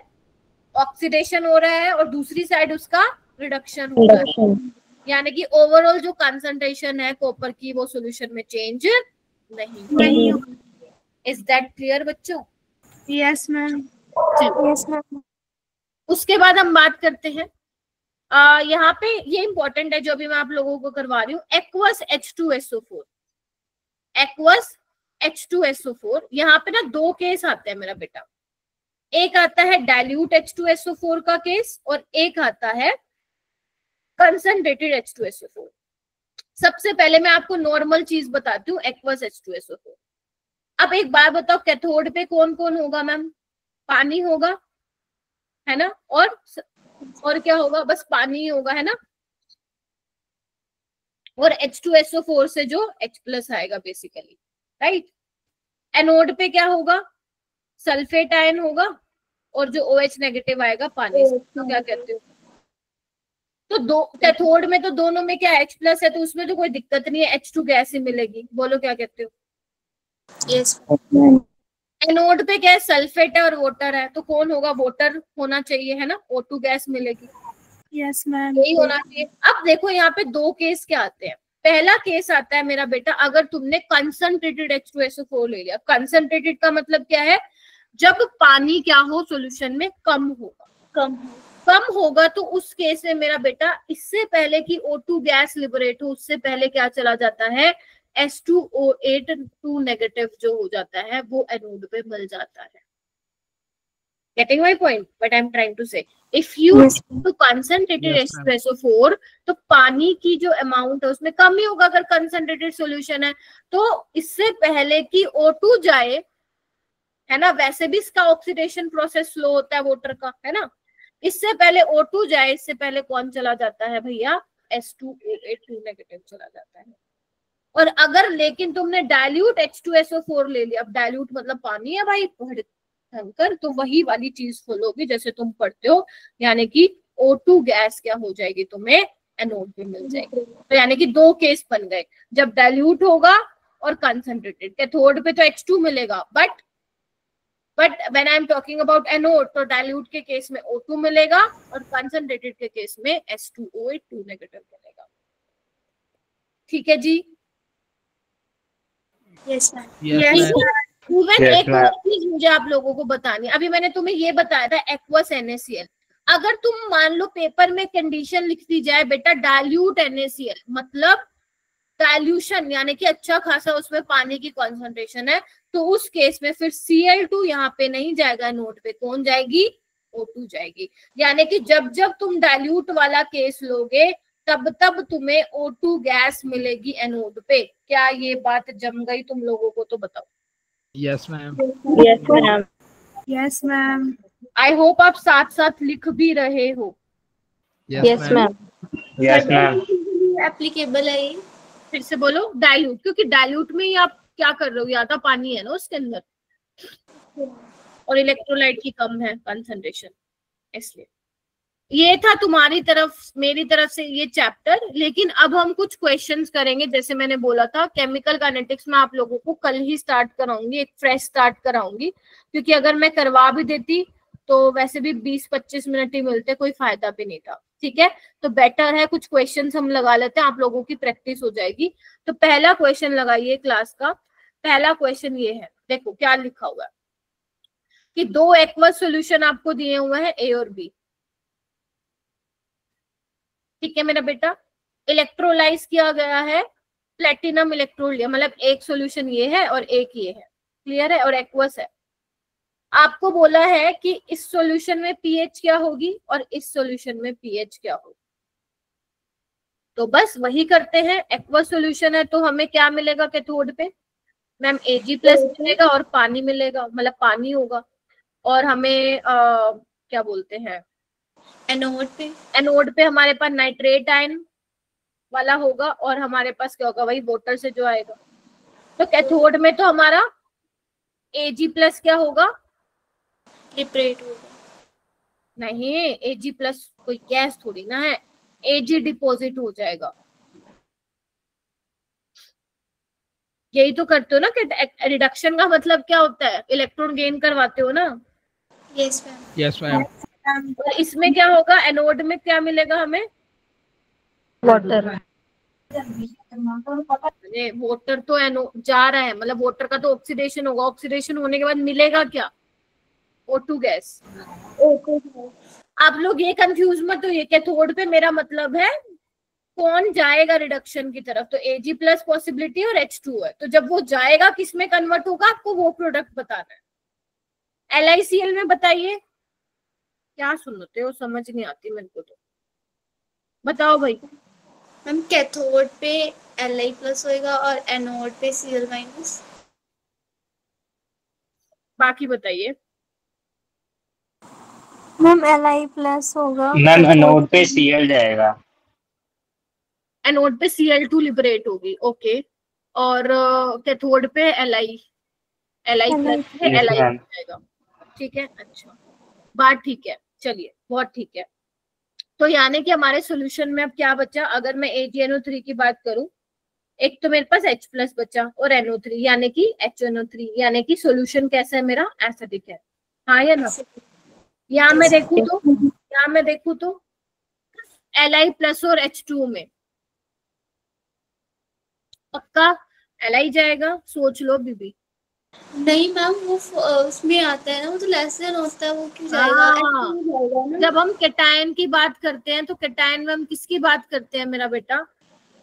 ऑक्सीडेशन हो रहा है, और दूसरी साइड उसका रिडक्शन हो रहा है, यानी कि ओवरऑल जो कंसंट्रेशन है कॉपर की वो सॉल्यूशन में चेंज नहीं। इज दैट क्लियर बच्चों? Yes ma'am. Yes ma'am. उसके बाद हम बात करते हैं यहाँ पे ये इंपॉर्टेंट है जो अभी मैं आप लोगों को करवा रही हूँ, एक्वस H2SO4, एक्वस H2SO4। यहाँ पे ना दो केस आते हैं मेरा बेटा, एक आता है डाइल्यूट H2SO4 का केस और एक आता है कंसंट्रेटेड H2SO4। सबसे पहले मैं आपको नॉर्मल चीज बताती हूँ, एक्वस H2SO4। अब एक बात बताओ, कैथोड पे कौन कौन होगा मैम? पानी होगा, है ना, और क्या होगा? बस पानी ही होगा, है ना, और H2SO4 से जो H+ आएगा बेसिकली, राइट। एनोड पे क्या होगा? सल्फेट आयन होगा और जो OH नेगेटिव आएगा पानी से, तो क्या कहते हो? तो दो कैथोड में तो दोनों में क्या H+ है, तो उसमें तो कोई दिक्कत नहीं है, H2 गैस ही मिलेगी, बोलो क्या कहते हो? यस। एनोड पे क्या है, सल्फेट है और वाटर है, तो कौन होगा? वाटर होना चाहिए, है ना, O2 गैस मिलेगी। Yes ma'am. यही होना चाहिए। अब देखो यहाँ पे दो केस क्या आते हैं। पहला केस आता है मेरा बेटा, अगर तुमने कंसंट्रेटेड H2SO4 ले लिया। कंसंट्रेटेड का मतलब क्या है? जब पानी क्या हो सॉल्यूशन में कम होगा, कम होगा, तो उस केस में मेरा बेटा इससे पहले कि O2 गैस लिबरेट हो उससे पहले क्या चला जाता है, H2O8 2 नेगेटिव जो हो जाता है वो एनोड पे मिल जाता है। Getting my point? What I'm trying to say. If you to concentrated H2SO4 तो पानी की जो अमाउंट है उसमें कम ही होगा अगर कंसंट्रेटेड सॉल्यूशन है। तो इससे पहले कि O2 जाए, है ना, वैसे भी इसका ऑक्सीडेशन प्रोसेस स्लो होता है वाटर का, है ना, इससे पहले O2 जाए, इससे पहले कौन चला जाता है भैया? H2O8 2 नेगेटिव चला जाता है। और अगर लेकिन तुमने डाइल्यूट H2SO4 ले लिया, अब डाइल्यूट मतलब पानी है भाई भयंकर, तो वही वाली चीज खोलोगे जैसे तुम पढ़ते हो, यानी कि O2 गैस क्या हो जाएगी, तुम्हें एनोड पे मिल जाएगी। तो यानी कि दो केस बन गए, जब डाइल्यूट होगा और कंसंट्रेटेड। कैथोड पे तो H2 मिलेगा, but when I am talking about anode तो डाइल्यूट के केस में O2 मिलेगा और कंसंट्रेटेड के केस में H2O8 2 नेगेटिव मिलेगा। ठीक है जी? Yes ma'am. इवन एक और चीज मुझे आप लोगों को बतानी, अभी मैंने तुम्हें ये बताया था एक्वस NaCl। अगर तुम मान लो पेपर में कंडीशन लिख दी जाए बेटा डाइल्यूट NaCl, मतलब डाइल्यूशन, यानी कि अच्छा खासा उसमें पानी की कॉन्सेंट्रेशन है, तो उस केस में फिर Cl2 यहाँ पे नहीं जाएगा नोट पे, कौन जाएगी? O2 जाएगी। यानी कि जब जब तुम डाइल्यूट वाला केस लोगे तब तब तुम्हें O2 गैस मिलेगी एनोड पे। क्या ये बात जम गई तुम लोगों को? तो बताओ। Yes ma'am. Yes ma'am. Yes ma'am. I hope आप साथ साथ लिख भी रहे हो। Yes ma'am. Yes ma'am. Applicable है ये। फिर से बोलो, डाइल्यूट, क्योंकि डाइल्यूट में ही आप क्या कर रहे हो, ज्यादा पानी है ना उसके अंदर और इलेक्ट्रोलाइट की कम है कंसंट्रेशन, इसलिए। ये था तुम्हारी तरफ मेरी तरफ से ये चैप्टर। लेकिन अब हम कुछ क्वेश्चंस करेंगे, जैसे मैंने बोला था केमिकल काइनेटिक्स में आप लोगों को कल ही स्टार्ट कराऊंगी, एक फ्रेश स्टार्ट कराऊंगी, क्योंकि अगर मैं करवा भी देती तो वैसे भी 20-25 मिनट ही मिलते, कोई फायदा भी नहीं था। ठीक है, तो बेटर है कुछ क्वेश्चंस हम लगा लेते हैं, आप लोगों की प्रैक्टिस हो जाएगी। तो पहला क्वेश्चन लगाइए क्लास का। पहला क्वेश्चन ये है, देखो क्या लिखा हुआ है कि दो एक्वस सॉल्यूशन आपको दिए हुए हैं A और B। ठीक है मेरा बेटा, इलेक्ट्रोलाइज किया गया है प्लेटिनम इलेक्ट्रोड लिया, मतलब एक सॉल्यूशन ये है और एक ये है, क्लियर है, और एक्वस है। आपको बोला है कि इस सॉल्यूशन में पीएच क्या होगी और इस सॉल्यूशन में पीएच क्या होगी, तो बस वही करते हैं। एक्वस सॉल्यूशन है तो हमें क्या मिलेगा कैथोड पे मैम, Ag प्लस मिलेगा और पानी मिलेगा, मतलब पानी होगा। और हमें क्या बोलते हैं, एनोड पे हमारे पास नाइट्रेट आयन वाला होगा और हमारे पास क्या होगा, वही वाटर से जो आएगा। तो कैथोड में तो हमारा Ag प्लस क्या होगा, लिबरेट होगा। नहीं, Ag प्लस कोई गैस थोड़ी ना है, Ag डिपॉजिट हो जाएगा। यही तो करते हो ना कि रिडक्शन का मतलब क्या होता है, इलेक्ट्रॉन गेन करवाते हो ना। Yes ma'am. Yes ma'am. और इसमें क्या होगा, एनोड में क्या मिलेगा हमें, वाटर। वाटर तो एनो जा रहा है, मतलब वाटर का तो ऑक्सीडेशन होगा, ऑक्सीडेशन होने के बाद मिलेगा क्या, O2 गैस। आप लोग ये कंफ्यूज मत हो, ये कैथोड पे मेरा मतलब है कौन जाएगा रिडक्शन की तरफ, तो Ag प्लस पॉसिबिलिटी और H2 है, तो जब वो जाएगा किस में कन्वर्ट होगा आपको वो प्रोडक्ट बताना है। LiCl में बताइए, क्या सुनते हो, समझ नहीं आती मेरे को तो, बताओ भाई। मैम कैथोड पे Li प्लस होएगा और एनोड पे Cl माइनस। बाकी बताइए। मैम Li प्लस होगा, मैम एनोड पे Cl जाएगा। एनोड पे Cl2 लिबरेट होगी, ओके। और कैथोड पे Li प्लस है, Yes, Li ma'am. जाएगा, ठीक है। अच्छा, बात ठीक है, चलिए बहुत ठीक है। तो यानी कि हमारे सॉल्यूशन में अब क्या बचा, अगर मैं AgNO3 की बात करूं, एक तो मेरे पास H प्लस बचा और NO3 यानी कि HNO3, यानी कि सॉल्यूशन कैसा है मेरा, एसिडिक है, हाँ या ना। यहाँ मैं देखूं तो Li प्लस और H2 में पक्का Li जाएगा, सोच लो बीबी। नहीं मैम, वो उसमें आता है ना, वो तो लेस देन होता है, वो क्यों जाएगा, जाएगा ना। जब हम कैटायन की बात करते हैं तो कैटायन में हम किसकी बात करते हैं मेरा बेटा,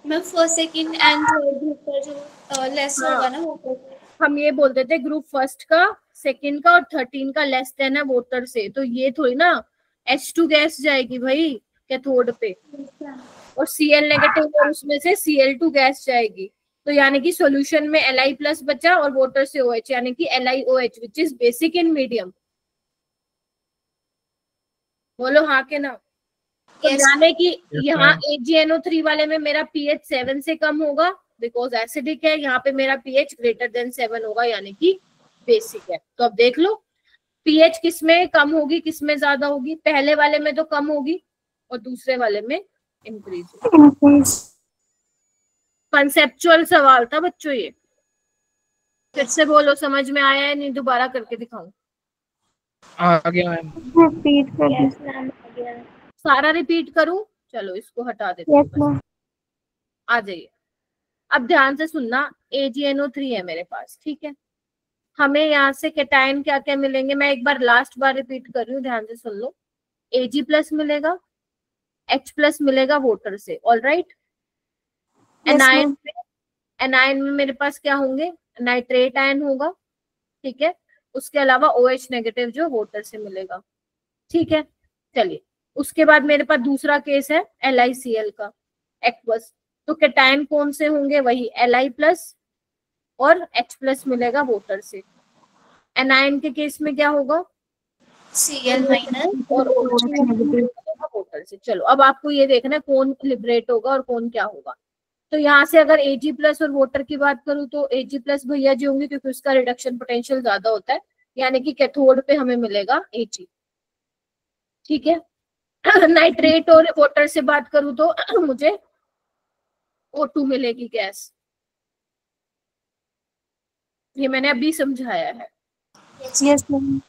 ma'am first second and third group पर जो लेस होगा ना वो, हम ये बोलते थे ग्रुप फर्स्ट का, सेकंड का और 13 का लेस देन है वोटर से, तो ये थोड़ी ना H2 गैस जाएगी भाई कैथोड पे, और Cl नेगेटिव और उसमें से Cl2 गैस जाएगी। तो यानी कि सॉल्यूशन में Li प्लस बचा और वाटर से OH, यानी कि LiOH which is basic in medium. बोलो हाँ के ना। तो यानी कि यहाँ AgNO3 वाले में मेरा pH 7 से कम होगा बिकॉज एसिडिक है, यहाँ पे मेरा pH ग्रेटर देन 7 होगा यानी कि बेसिक है। तो अब देख लो pH किस में कम होगी किस में ज्यादा होगी, पहले वाले में तो कम होगी और दूसरे वाले में इंक्रीज होगी। कंसेप्चुअल सवाल था बच्चों ये, फिर से बोलो समझ में आया है नहीं, दोबारा करके दिखाऊं। आ गया मैम। रिपीट कर सारा रिपीट करूं, चलो इसको हटा देते हैं, आ जाइए। अब ध्यान से सुनना, AgNO3 है मेरे पास, ठीक है। हमें यहाँ से कैटायन क्या क्या मिलेंगे, मैं एक बार लास्ट बार रिपीट कर रही हूँ, ध्यान से सुन लो। Ag प्लस मिलेगा, H प्लस मिलेगा वाटर से, ऑल राइट। एनायन में मेरे पास क्या होंगे, नाइट्रेट आयन होगा, ठीक है। उसके अलावा OH नेगेटिव जो वाटर से मिलेगा, ठीक है। चलिए उसके बाद मेरे पास दूसरा केस है LiCl का, एक्वस। तो कैटायन कौन से होंगे, वही Li प्लस और H प्लस मिलेगा वाटर से। एनायन के केस में क्या होगा, Cl माइनस और वाटर से। चलो अब आपको ये देखना है कौन लिबरेट होगा और कौन क्या होगा। तो यहाँ से अगर Ag प्लस और वाटर की बात करूँ तो Ag प्लस भैया जी होंगे क्योंकि उसका रिडक्शन पोटेंशियल ज्यादा होता है, यानी कि कैथोड पे हमें मिलेगा Ag, ठीक है। नाइट्रेट और वाटर से बात करूँ तो मुझे O2 मिलेगी गैस, ये मैंने अभी समझाया है। Yes ma'am.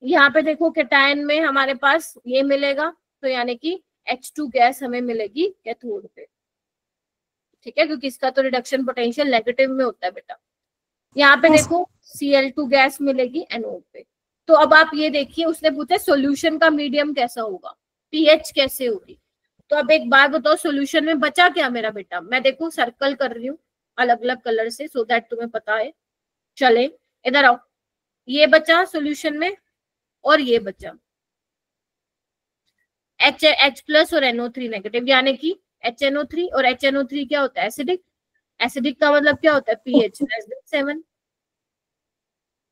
यहाँ पे देखो कैटायन में हमारे पास ये मिलेगा, तो यानी कि H2 गैस हमें मिलेगी कैथोड पे, ठीक है, क्योंकि इसका तो रिडक्शन पोटेंशियल नेगेटिव में होता है बेटा। यहाँ पे देखो Cl2 गैस मिलेगी एनोड पे। तो अब आप ये देखिए, उसने पूछा सॉल्यूशन का मीडियम कैसा होगा, pH कैसे होगी। तो अब एक बात बताओ, सॉल्यूशन में बचा क्या मेरा बेटा, मैं देखो सर्कल कर रही हूँ, अलग अलग कलर से, सो दैट तुम्हें पता है। चले इधर आओ, ये बचा सॉल्यूशन में और ये बचा H+ और NO3 नेगेटिव, यानी कि HNO3 और HNO3 क्या होता है? एसिडिक। एसिडिक का मतलब क्या होता है? pH <7।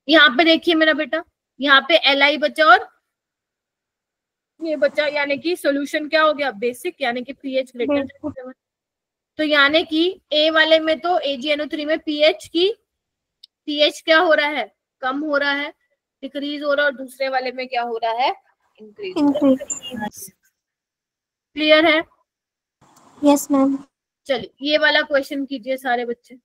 यहाँ पे देखिए मेरा बेटा, यहाँ पे Li बचा और ये बचा, यानी कि सॉल्यूशन क्या हो गया? बेसिक, यानी कि pH ग्रेटर देन 7। तो यानी कि A वाले में तो AgNO3 में pH क्या हो रहा है? कम हो रहा है, डिक्रीज हो रहा है, और दूसरे वाले में क्या हो रहा है? इंक्रीज। क्लियर है? Yes ma'am. चलिए ये वाला क्वेश्चन कीजिए सारे बच्चे।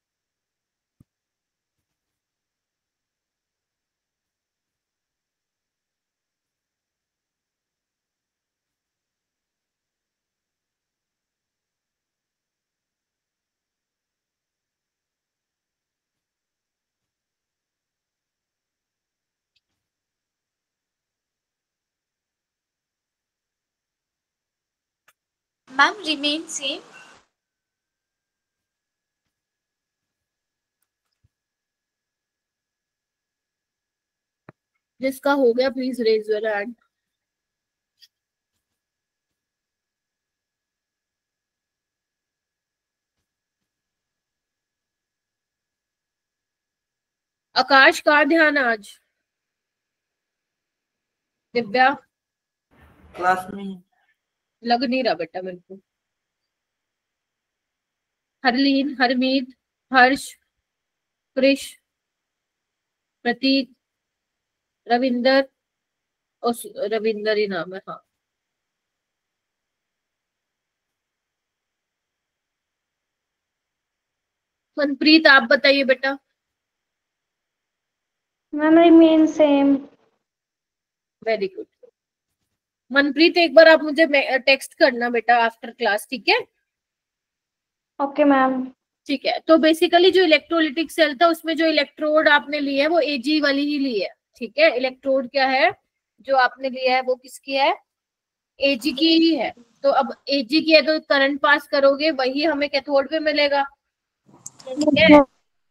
Ma'am remain same. जिसका हो गया प्लीज रेज योर हैंड। आकाश का ध्यान आज? दिव्या क्लास में लग नहीं रहा बेटा मेरे को। हरलीन, हरमीत, हर्ष, कृष, प्रतीक, रविंदर, और रविंदर ही नाम है, हाँ। मनप्रीत आप बताइए बेटा। Ma'am remain same. Very good. Manpreet एक बार आप मुझे टेक्स्ट करना बेटा आफ्टर क्लास, ठीक है? Okay ma'am. ठीक है, तो बेसिकली जो इलेक्ट्रोलिटिक सेल था उसमें जो इलेक्ट्रोड आपने ली है वो Ag वाली ही ली है, ठीक है? इलेक्ट्रोड क्या है जो आपने लिया है वो किसकी है? Ag की ही है। तो अब Ag की है तो करंट पास करोगे वही हमें कैथोड पे मिलेगा, ठीक है?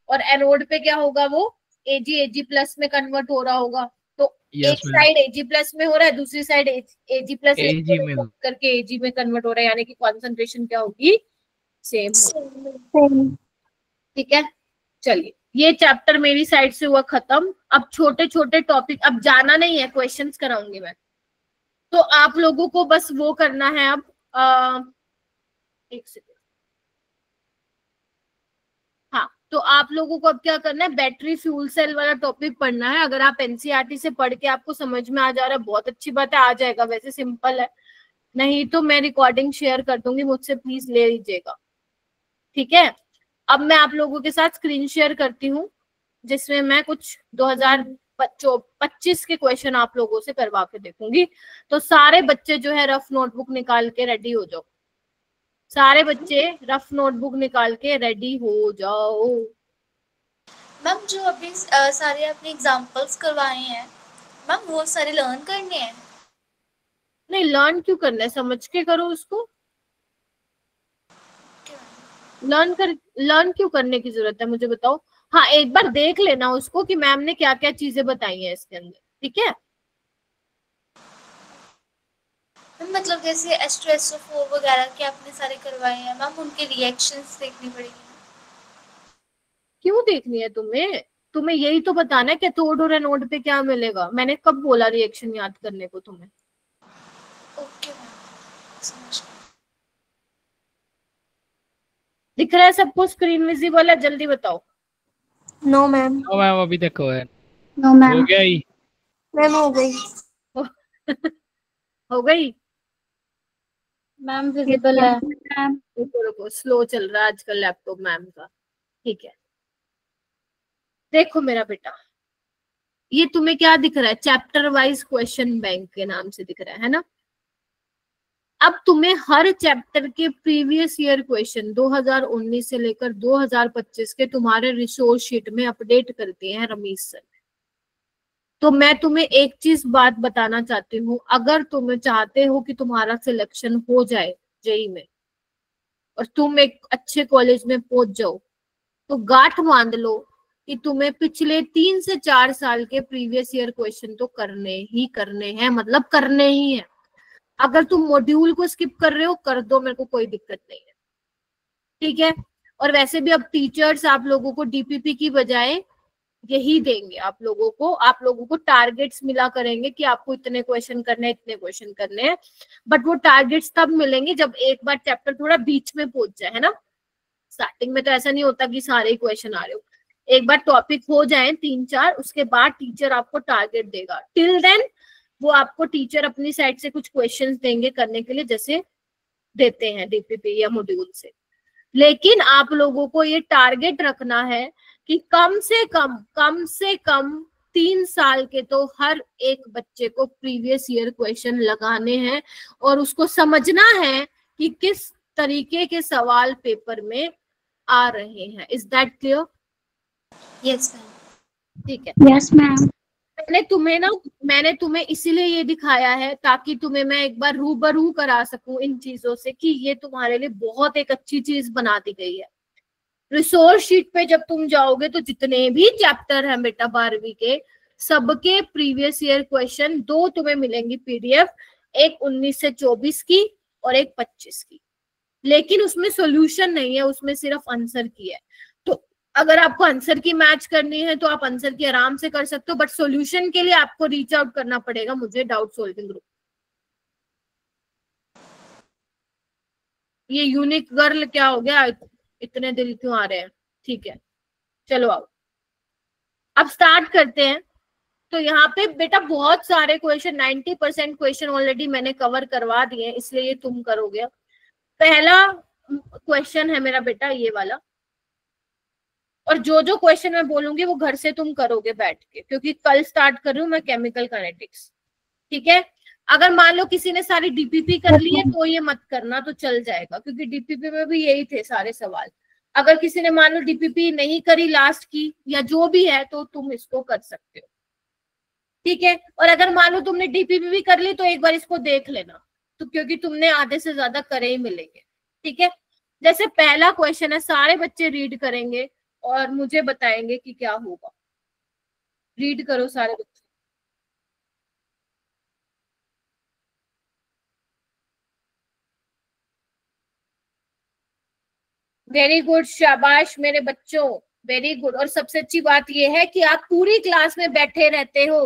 और एनोड पे क्या होगा? वो Ag+ में कन्वर्ट हो रहा होगा। तो एक साइड Ag+ में हो रहा है, दूसरी साइड Ag+ करके Ag में कन्वर्ट हो रहा है, यानी कि कॉन्सेंट्रेशन क्या होगी? सेम। ठीक है, चलिए ये चैप्टर मेरी साइड से हुआ खत्म। अब छोटे छोटे टॉपिक, अब जाना नहीं है, क्वेश्चंस कराऊंगी मैं। तो आप लोगों को बस वो करना है अब एक सेकेंड। हाँ, तो आप लोगों को अब क्या करना है? बैटरी फ्यूल सेल वाला टॉपिक पढ़ना है। अगर आप एनसीईआरटी से पढ़ के आपको समझ में आ जा रहा है, बहुत अच्छी बात है, आ जाएगा, वैसे सिंपल है। नहीं तो मैं रिकॉर्डिंग शेयर कर दूंगी, मुझसे प्लीज ले लीजिएगा, ठीक है? अब मैं आप लोगों के साथ स्क्रीन शेयर करती हूँ, जिसमें मैं कुछ 2025 के क्वेश्चन आप लोगों से करवा के देखूंगी। तो सारे बच्चे जो है रफ नोटबुक निकाल के रेडी हो जाओ। सारे बच्चे रफ नोटबुक निकाल के रेडी हो जाओ। मैम जो अभी सारे आपने एग्जांपल्स करवाए हैं मैम, वो सारे लर्न करने हैं? नहीं, लर्न क्यों करना है, समझ के करो उसको। लर्न क्यों करने की जरूरत है मुझे बताओ। हाँ, एक बार देख लेना उसको कि मैम ने क्या क्या चीजें बताई हैं इसके अंदर, ठीक है? मतलब जैसे H2SO4 वगैरह के आपने सारे करवाए हैं मैम, उनके रिएक्शंस देखनी पड़ेगी। क्यों देखनी है तुम्हें? तुम्हें यही तो बताना है कैथोड और एनोड पे क्या मिलेगा। मैंने कब बोला रिएक्शन याद करने को तुम्हें? ओके मैम, समझ गई। दिख रहा है सबको? स्क्रीन विजिबल है? जल्दी बताओ। No ma'am. नो मैम, अभी तक हो है। No ma'am. हो गया ही मैम हो गई। हो गई मैम विजिबल है। रुको, स्लो चल रहा है आजकल लैपटॉप मैम का, ठीक है? देखो मेरा बेटा, ये तुम्हें क्या दिख रहा है? चैप्टर वाइज क्वेश्चन बैंक के नाम से दिख रहा है ना? अब तुम्हें हर चैप्टर के प्रीवियस ईयर क्वेश्चन 2019 से लेकर 2025 के तुम्हारे रिसोर्स शीट में अपडेट करते हैं रमेश सर। तो मैं तुम्हें एक चीज बात बताना चाहती हूँ, अगर तुम चाहते हो कि तुम्हारा सिलेक्शन हो जाए जेईई में और तुम एक अच्छे कॉलेज में पहुंच जाओ, तो गांठ बांध लो कि तुम्हें पिछले 3 से 4 साल के प्रीवियस ईयर क्वेश्चन तो करने हैं, मतलब करने ही है। अगर तुम मॉड्यूल को स्किप कर रहे हो कर दो, मेरे को कोई दिक्कत नहीं है, ठीक है। और वैसे भी अब टीचर्स आप लोगों को डीपीपी की बजाय यही देंगे, आप लोगों को टारगेट्स मिला करेंगे कि आपको इतने क्वेश्चन करने हैं, इतने क्वेश्चन करने हैं। बट वो टारगेट्स तब मिलेंगे जब एक बार चैप्टर थोड़ा बीच में पहुंच जाए, है ना। स्टार्टिंग में तो ऐसा नहीं होता कि सारे ही क्वेश्चन आ रहे हो, एक बार टॉपिक हो जाए 3-4, उसके बाद टीचर आपको टारगेट देगा। टिल देन वो आपको टीचर अपनी साइड से कुछ क्वेश्चंस देंगे करने के लिए, जैसे देते हैं डीपीपी या मॉड्यूल से। लेकिन आप लोगों को ये टारगेट रखना है कि कम से कम 3 साल के तो हर एक बच्चे को प्रीवियस ईयर क्वेश्चन लगाने हैं और उसको समझना है कि किस तरीके के सवाल पेपर में आ रहे हैं। Is that clear? Yes ma'am. ठीक है। Yes ma'am. मैंने तुम्हें इसीलिए ये दिखाया है ताकि तुम्हें मैं एक बार रूबरू करा सकूं इन चीजों से कि ये तुम्हारे लिए बहुत एक अच्छी चीज बना दी गई है। रिसोर्स शीट पे जब तुम जाओगे तो जितने भी चैप्टर हैं बेटा 12वीं के, सबके प्रीवियस ईयर क्वेश्चन 2 तुम्हें मिलेंगी पीडीएफ, एक 19 से 24 की और एक 25 की। लेकिन उसमें सॉल्यूशन नहीं है, उसमें सिर्फ आंसर की है। तो अगर आपको आंसर की मैच करनी है तो आप आंसर की आराम से कर सकते हो, बट सॉल्यूशन के लिए आपको रीच आउट करना पड़ेगा मुझे, डाउट सॉल्विंग ग्रुप। ये यूनिक गर्ल क्या हो गया, इतने दिल क्यों आ रहे हैं? ठीक है, चलो आओ अब स्टार्ट करते हैं। तो यहाँ पे बेटा बहुत सारे क्वेश्चन, 90% क्वेश्चन ऑलरेडी मैंने कवर करवा दिए, इसलिए ये तुम करोगे। पहला क्वेश्चन है मेरा बेटा ये वाला, और जो जो क्वेश्चन मैं बोलूंगी वो घर से तुम करोगे बैठ के, क्योंकि कल स्टार्ट कर रही हूँ मैं केमिकल काइनेटिक्स, ठीक है। अगर मान लो किसी ने सारी डीपीपी कर ली है तो ये मत करना, तो चल जाएगा, क्योंकि डीपीपी में भी यही थे सारे सवाल। अगर किसी ने मान लो डीपीपी नहीं करी लास्ट की या जो भी है, तो तुम इसको कर सकते हो, ठीक है। और अगर मान लो तुमने डीपीपी भी कर ली तो एक बार इसको देख लेना, तो क्योंकि तुमने आधे से ज्यादा करे ही मिलेंगे, ठीक है। जैसे पहला क्वेश्चन है, सारे बच्चे रीड करेंगे और मुझे बताएंगे कि क्या होगा। रीड करो सारे बच्चे। वेरी गुड, शाबाश मेरे बच्चों, वेरी गुड। और सबसे अच्छी बात यह है कि आप पूरी क्लास में बैठे रहते हो।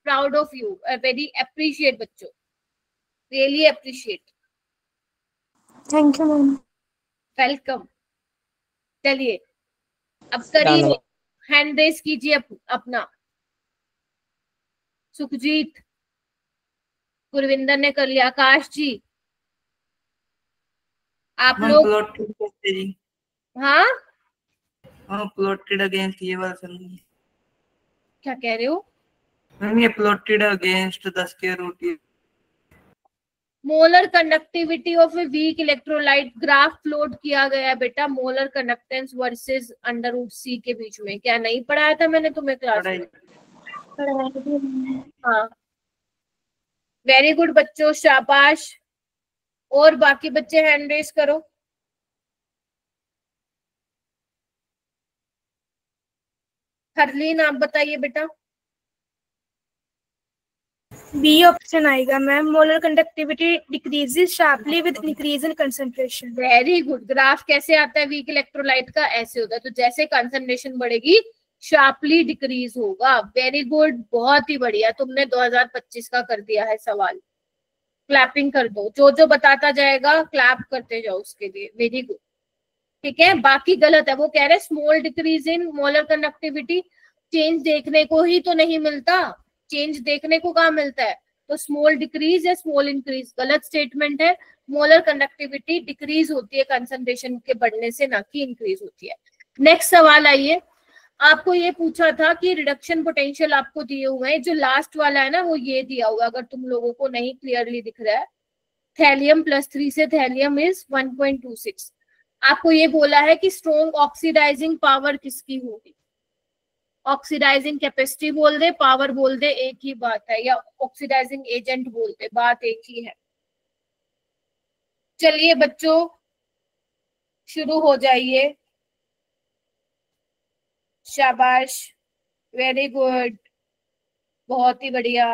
Proud of you, very appreciate बच्चों, really appreciate. Thank you ma'am. Welcome. चलिए अब करिए, हैंड रेस कीजिए अपना। सुखजीत, गुरविंदर ने कर लिया, आकाश जी आप लोग। हाँ प्लॉटेड अगेंस्ट ये वाला सर, क्या कह रहे हो? मैम ये plotted against the square root. Molar conductivity of a weak electrolyte graph plot किया गया बेटा, molar conductance versus under root C के बीच में। क्या नहीं पढ़ाया था मैंने तुम्हें क्लास में? हाँ, वेरी गुड बच्चों, शाबाश। और बाकी बच्चे हैंड रेस करो। हरलीन आप बताइए बेटा। बी ऑप्शन आएगा ma'am, molar conductivity decreases sharply with increase in concentration. Very good. Graph कैसे आता है वीक इलेक्ट्रोलाइट का? ऐसे होता है, तो जैसे कंसंट्रेशन बढ़ेगी शार्पली डिक्रीज होगा। वेरी गुड, बहुत ही बढ़िया, तुमने 2025 का कर दिया है सवाल। क्लैपिंग कर दो, जो जो बताता जाएगा क्लैप करते जाओ उसके लिए। वेरी गुड, ठीक है। बाकी गलत है, वो कह रहे small decrease in molar conductivity. Change देखने को ही तो नहीं मिलता, चेंज देखने को कहाँ मिलता है? तो स्मॉल डिक्रीज या स्मॉल इंक्रीज गलत स्टेटमेंट है। मोलर कंडक्टिविटी डिक्रीज होती है कंसंट्रेशन के बढ़ने से, ना कि इंक्रीज होती है। नेक्स्ट सवाल आइए। आपको ये पूछा था कि रिडक्शन पोटेंशियल आपको दिए हुए हैं, जो लास्ट वाला है ना वो ये दिया हुआ, अगर तुम लोगों को नहीं क्लियरली दिख रहा है। थैलियम +3 से थैलियम इज 1.26। आपको ये बोला है कि स्ट्रॉन्ग ऑक्सीडाइजिंग पावर किसकी होगी? ऑक्सीडाइजिंग कैपेसिटी बोल दे, पावर बोल दे, एक ही बात है, या ऑक्सीडाइजिंग एजेंट बोल दे, बात एक ही है। चलिए बच्चों शुरू हो जाइए। शाबाश, वेरी गुड, बहुत ही बढ़िया।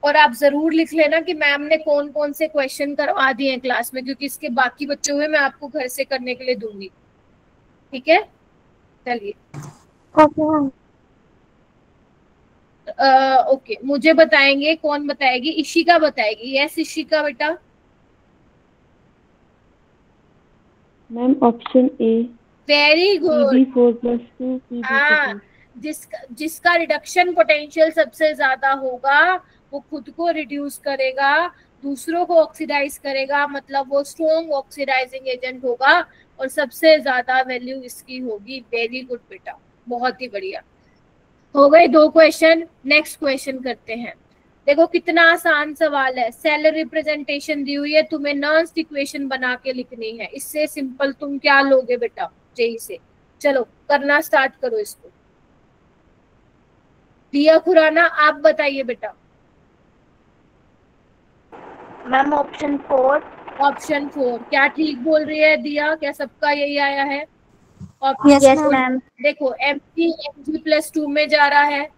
और आप जरूर लिख लेना कि मैम ने कौन कौन से क्वेश्चन करवा दिए हैं क्लास में, क्योंकि इसके बाकी बच्चे हुए मैं आपको घर से करने के लिए दूंगी। ठीक है, चलिए। ओके, मुझे बताएंगे, कौन बताएगी? इशिका बताएगी। यस इशिका बेटा। Ma'am option A, very good. PB4+2 हाँ, जिसका रिडक्शन पोटेंशियल सबसे ज्यादा होगा वो खुद को रिड्यूस करेगा, दूसरों को ऑक्सीडाइज करेगा, मतलब वो स्ट्रॉन्ग ऑक्सीडाइजिंग एजेंट होगा और सबसे ज्यादा वैल्यू इसकी होगी। वेरी गुड बेटा, बहुत ही बढ़िया। हो गए 2 क्वेश्चन। नेक्स्ट क्वेश्चन करते हैं। देखो कितना आसान सवाल है। सेल रिप्रेजेंटेशन दी हुई है, तुम्हें नॉन्स्ट इक्वेशन बना के लिखनी है। इससे सिंपल तुम क्या लोगे बेटा जेई से? चलो करना स्टार्ट करो इसको। दिया खुराना आप बताइए बेटा। Ma'am option 4। ऑप्शन 4 क्या ठीक बोल रही है दिया? क्या सबका यही आया है? Yes ma'am. देखो Mg+2 में जा रहा है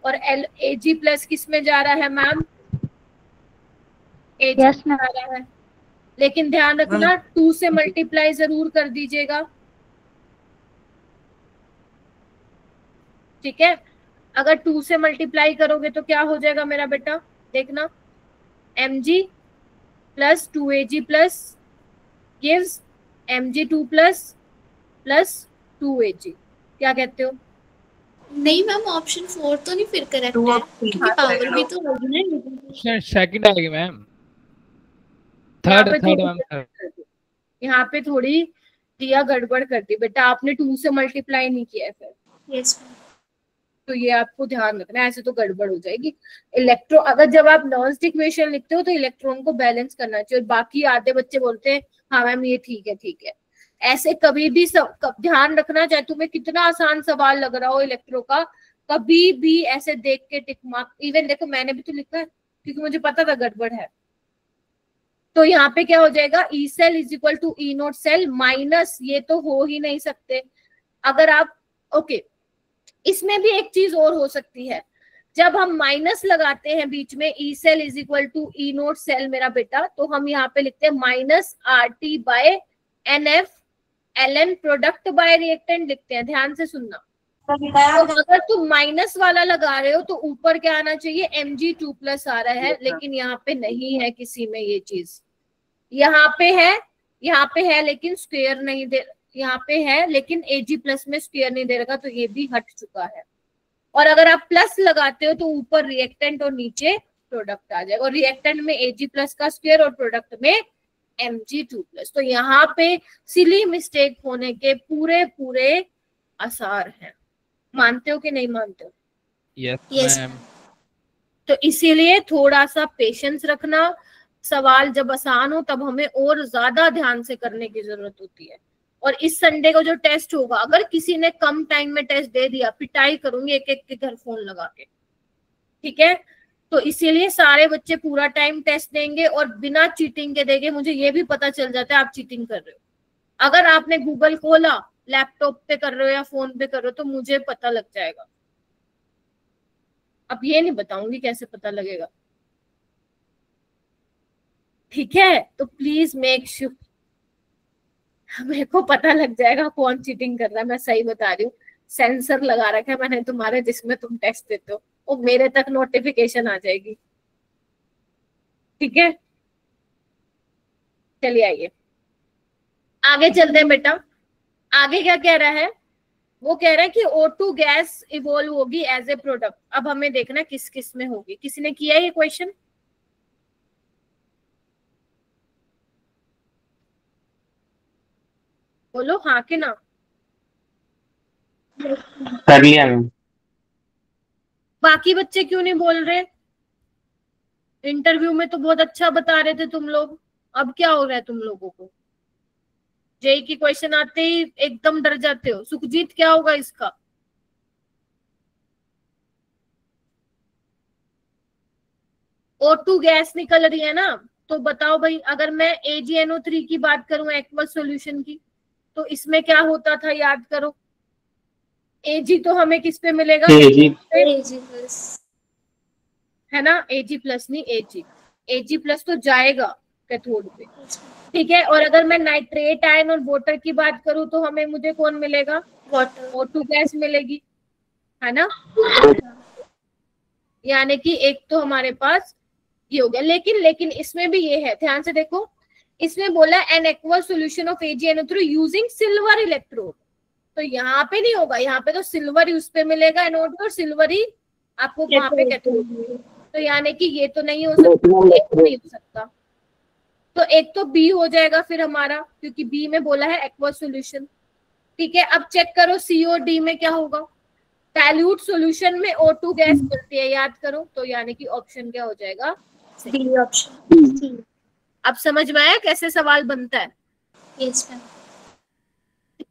और Ag+ किस में जा रहा है मैम? Ag यस में जा रहा है, लेकिन ध्यान रखना 2 से मल्टीप्लाई जरूर कर दीजिएगा। ठीक है, अगर 2 से मल्टीप्लाई करोगे तो क्या हो जाएगा मेरा बेटा? देखना, Mg+2Ag+ gives Mg2+ +2Ag। क्या कहते हो? नहीं मैम, ऑप्शन 4 तो नहीं फिर करेक्ट है, क्योंकि पावर भी तो होगी ना। सेकंड आएगी मैम, थर्ड मैम। यहाँ पे थोड़ी दिया गड़बड़ कर दी बेटा, आपने 2 से मल्टीप्लाई नहीं किया है फिर। Yes ma'am. तो ये आपको ध्यान रखना है, ऐसे तो गड़बड़ हो जाएगी। इलेक्ट्रॉन, अगर जब आप नॉन्स्ट इक्वेशन लिखते हो तो इलेक्ट्रॉन को बैलेंस करना चाहिए। और बाकी आधे बच्चे बोलते हैं हाँ मैम ये ठीक है। ऐसे कभी भी ध्यान रखना, चाहे तुम्हें कितना आसान सवाल लग रहा हो इलेक्ट्रो का, कभी भी ऐसे देख के टिक मार्क। इवन देखो मैंने भी तो लिखा है क्योंकि मुझे पता था गड़बड़ है। तो यहाँ पे क्या हो जाएगा? E cell is equal to E naught cell minus, ये तो हो ही नहीं सकते। अगर आप ओके, इसमें भी एक चीज और हो सकती है, जब हम माइनस लगाते हैं बीच में, E cell is equal to E naught cell मेरा बेटा, तो हम यहाँ पे लिखते हैं -RT/NF ln product bye reactant लिखते हैं। ध्यान से सुनना। तो अगर तुम माइनस वाला लगा रहे हो तो ऊपर क्या आना चाहिए? Mg2+ आ रहा है, लेकिन यहाँ पे नहीं है किसी में ये चीज। यहाँ पे है लेकिन स्क्वायर नहीं दे, यहाँ पे है लेकिन Ag+ में स्क्वायर नहीं दे रखा, तो ये भी हट चुका है। और अगर आप प्लस लगाते हो तो ऊपर रिएक्टेंट और नीचे प्रोडक्ट आ जाएगा, और रिएक्टेंट में Ag+ का स्क्वायर और प्रोडक्ट में Mg2+। तो यहाँ पे सिली मिस्टेक होने के पूरे आसार हैं। मानते हो कि नहीं मानते हो? Yes ma'am. तो इसीलिए थोड़ा सा पेशेंस रखना। सवाल जब आसान हो तब हमें और ज्यादा ध्यान से करने की जरूरत होती है। और इस संडे को जो टेस्ट होगा, अगर किसी ने कम टाइम में टेस्ट दे दिया, पिटाई करूंगी एक एक के घर फोन लगा के। ठीक है, तो इसीलिए सारे बच्चे पूरा टाइम टेस्ट देंगे और बिना चीटिंग के देंगे। मुझे ये भी पता चल जाता है आप चीटिंग कर रहे हो। अगर आपने गूगल खोला, लैपटॉप पे कर रहे हो या फोन पे कर रहे हो, तो मुझे पता लग जाएगा। अब ये नहीं बताऊंगी कैसे पता लगेगा। ठीक है, तो प्लीज मेक श्योर, मेरे को पता लग जाएगा कौन चीटिंग कर रहा है। मैं सही बता रही हूँ, सेंसर लगा रखा है मैंने तुम्हारे जिसमें तुम टेस्ट देते हो, वो मेरे तक नोटिफिकेशन आ जाएगी। ठीक है, चलिए आइए आगे चलते हैं बेटा। आगे क्या कह रहा है? वो कह रहा है कि O2 गैस इवॉल्व होगी एज ए प्रोडक्ट। अब हमें देखना किस किस में होगी। किसी ने किया ये क्वेश्चन? बोलो हाँ कि ना। कर लिया मैम। बाकी बच्चे क्यों नहीं बोल रहे? इंटरव्यू में तो बहुत अच्छा बता रहे थे तुम लोग, अब क्या हो रहा है तुम लोगों को? जेई की क्वेश्चन आते ही एकदम डर जाते हो। सुखजीत क्या होगा इसका? O2 गैस निकल रही है ना, तो बताओ भाई, अगर मैं AgNO3 की बात करूं एक्वस सॉल्यूशन की, तो इसमें क्या होता था, याद करो। Ag तो हमें किस पे मिलेगा, है ना, Ag+ नहीं Ag+ तो जाएगा कैथोड पे, ठीक है। और अगर मैं नाइट्रेट आयन और वाटर की बात करूं तो हमें मुझे कौन मिलेगा, वाटर, O2 गैस मिलेगी, है ना। यानी कि एक तो हमारे पास ये हो गया। लेकिन इसमें भी ये है, ध्यान से देखो, इसमें बोला an aqueous solution of AgNO3 using silver electrode, तो यहाँ पे नहीं होगा, यहाँ पे तो सिल्वर ही उस पे मिलेगा एनोड और सिल्वर ही आपको वहां पे कैथोड, तो यानी कि ये तो नहीं हो सकता, एक नहीं हो सकता, तो एक तो बी हो जाएगा फिर हमारा, क्योंकि बी में बोला है एक्वस सॉल्यूशन, ठीक है। अब चेक करो सी और डी में क्या होगा, डाइल्यूट सॉल्यूशन में O2 गैस मिलती है, याद करो, तो यानी कि ऑप्शन क्या हो जाएगा, डी ऑप्शन। अब समझ में आया कैसे सवाल बनता है। Yes ma'am,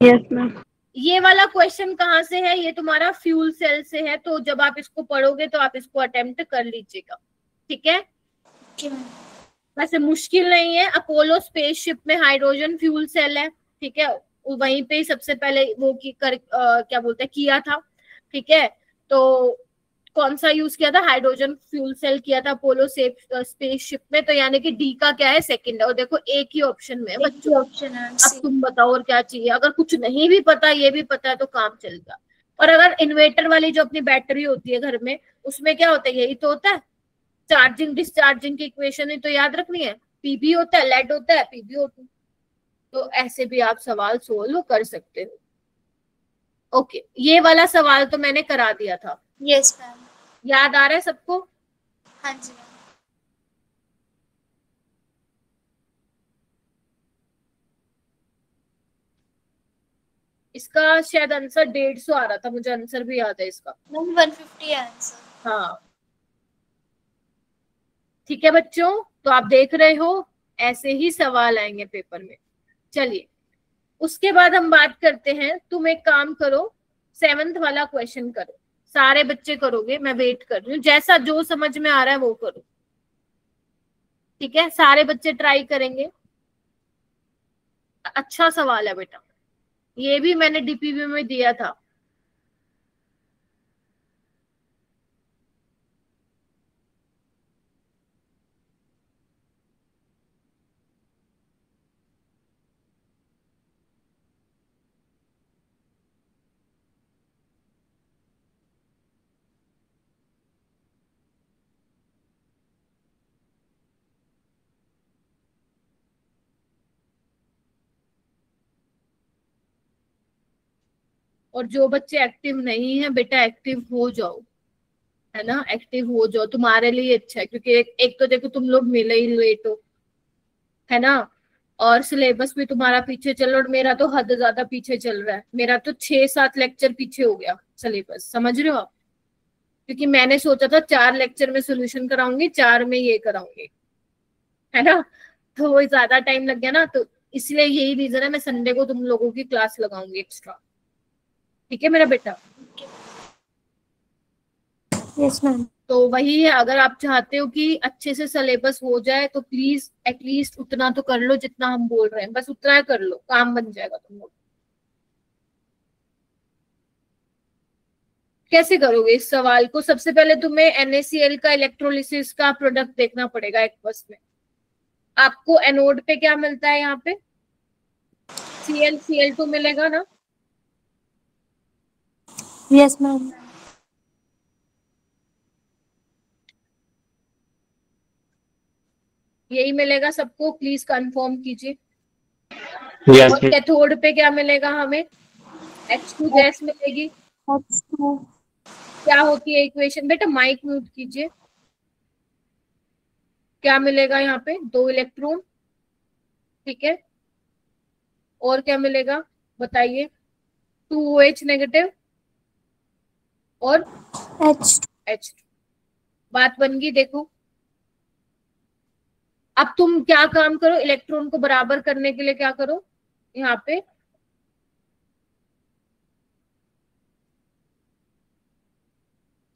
yes ma'am. ये वाला क्वेश्चन कहाँ से है, ये तुम्हारा फ्यूल सेल से है, तो जब आप इसको पढ़ोगे तो आप इसको अटेम्प्ट कर लीजिएगा, ठीक है। वैसे मुश्किल नहीं है, अपोलो स्पेसशिप में हाइड्रोजन फ्यूल सेल है, ठीक है, वहीं पे सबसे पहले वो क्या बोलते हैं किया था, ठीक है। तो कौन सा यूज किया था, हाइड्रोजन फ्यूल सेल किया था अपोलो स्पेसशिप में, तो यानी कि डी का क्या है, सेकंड है। और देखो एक ही ऑप्शन में है बच्चों, ऑप्शन है। अब तुम बताओ और क्या चाहिए, अगर कुछ नहीं भी पता ये भी पता है तो काम चलेगा। और अगर इन्वर्टर वाली जो अपनी बैटरी होती है घर में, उसमें क्या होता है, यही तो होता है, चार्जिंग डिस्चार्जिंग की इक्वेशन ही तो याद रखनी है, पीबी होता है, लेड होता है, PbO2, तो ऐसे भी आप सवाल सोल्व कर सकते हो। ओके, ये वाला सवाल तो मैंने करा दिया था। यस मैम, याद आ रहा है सबको। हाँ जी मैम। इसका शायद आंसर 150 आ रहा था, मुझे आंसर भी याद है इसका, 150 आंसर। हाँ ठीक है बच्चों, तो आप देख रहे हो ऐसे ही सवाल आएंगे पेपर में। चलिए उसके बाद हम बात करते हैं, तुम एक काम करो, 7th वाला क्वेश्चन करो, सारे बच्चे करोगे, मैं वेट कर रही हूँ, जैसा जो समझ में आ रहा है वो करो, ठीक है, सारे बच्चे ट्राई करेंगे। अच्छा सवाल है बेटा, ये भी मैंने DPV में दिया था। और जो बच्चे एक्टिव नहीं है बेटा, एक्टिव हो जाओ, है ना, एक्टिव हो जाओ, तुम्हारे लिए अच्छा है, क्योंकि एक तो देखो तुम लोग मिले ही लेट हो, है ना, और सिलेबस भी तुम्हारा पीछे चल रहा है, और मेरा तो हद ज्यादा पीछे चल रहा है, मेरा तो 6-7 लेक्चर पीछे हो गया सिलेबस, समझ रहे हो आप, क्योंकि मैंने सोचा था 4 लेक्चर में सोल्यूशन कराऊंगी, 4 में ये कराऊंगी, है ना, तो वो ज्यादा टाइम लग गया ना, तो इसलिए यही रीजन है, मैं संडे को तुम लोगों की क्लास लगाऊंगी एक्स्ट्रा, ठीक है मेरा बेटा। Yes ma'am. तो वही है, अगर आप चाहते हो कि अच्छे से सिलेबस हो जाए तो प्लीज एटलीस्ट उतना तो कर लो जितना हम बोल रहे हैं, बस उतना कर लो, काम बन जाएगा तुम लोग। कैसे करोगे इस सवाल को, सबसे पहले तुम्हें NaCl का इलेक्ट्रोलिसिस का प्रोडक्ट देखना पड़ेगा एक्वस में। आपको एनोड पे क्या मिलता है, यहाँ पे ClCl2 मिलेगा ना। Yes ma'am. यही मिलेगा सबको, प्लीज कंफर्म कीजिए। Yes, और कैथोड पे क्या मिलेगा हमें, H2 गैस मिलेगी। H2 क्या होती है इक्वेशन, बेटा माइक म्यूट कीजिए। क्या मिलेगा यहाँ पे, 2 इलेक्ट्रॉन, ठीक है, और क्या मिलेगा बताइए, 2OH नेगेटिव और H2। बात बन गई, देखो अब तुम क्या काम करो, इलेक्ट्रॉन को बराबर करने के लिए क्या करो, यहाँ पे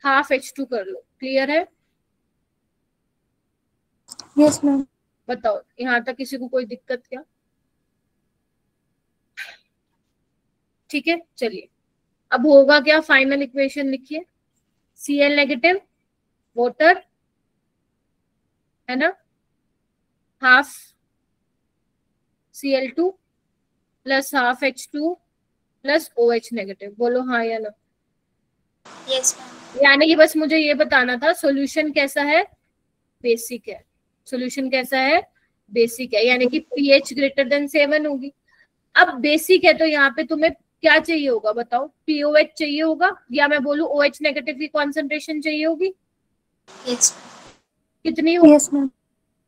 ½ H2 कर लो, क्लियर है। Yes ma'am. बताओ यहाँ तक किसी को कोई दिक्कत क्या? ठीक है, चलिए अब होगा क्या, फाइनल इक्वेशन लिखिए। Cl नेगेटिव वाटर है ना, half Cl2 plus half H2 plus OH negative. बोलो हाँ या ना। Yes ma'am. यानी कि बस मुझे ये बताना था सॉल्यूशन कैसा है, बेसिक है। सॉल्यूशन कैसा है, बेसिक है, यानी कि pH ग्रेटर देन 7 होगी। अब बेसिक है तो यहाँ पे तुम्हें क्या चाहिए होगा बताओ, POH चाहिए होगा, या मैं बोलूं OH नेगेटिव की कॉन्सेंट्रेशन चाहिए होगी। यस। कितनी होगी? Yes ma'am.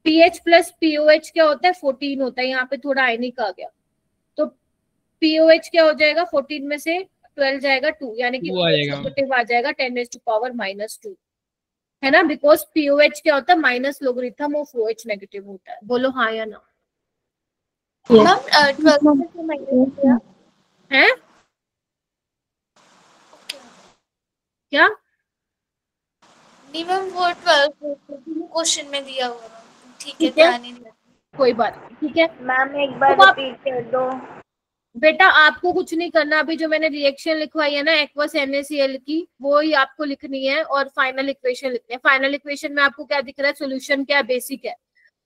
pH plus POH क्या होता है, 14 होता है। यहाँ पे थोड़ा आयनिक आ गया तो POH क्या हो जाएगा, 14 में से 12 जाएगा 2, यानी कि नेगेटिव आ जाएगा 10⁻⁻2 है ना, बिकॉज POH क्या होता है, minus logarithm of OH negative होता है। बोलो हाँ या ना। मैम 12 में से माइनस किया है क्या? नहीं मैम, वो 12 क्वेश्चन में दिया हुआ। ठीक है, ठीक है, ध्यान ही नहीं। कोई बात नहीं, ठीक है मैम एक बार तो आप रिपीट कर दो। बेटा आपको कुछ नहीं करना, अभी जो मैंने रिएक्शन लिखवाई है ना एक्वस NaCl की, वो ही आपको लिखनी है और फाइनल इक्वेशन लिखनी है। फाइनल इक्वेशन में आपको क्या दिख रहा है, सोल्यूशन क्या है, बेसिक है,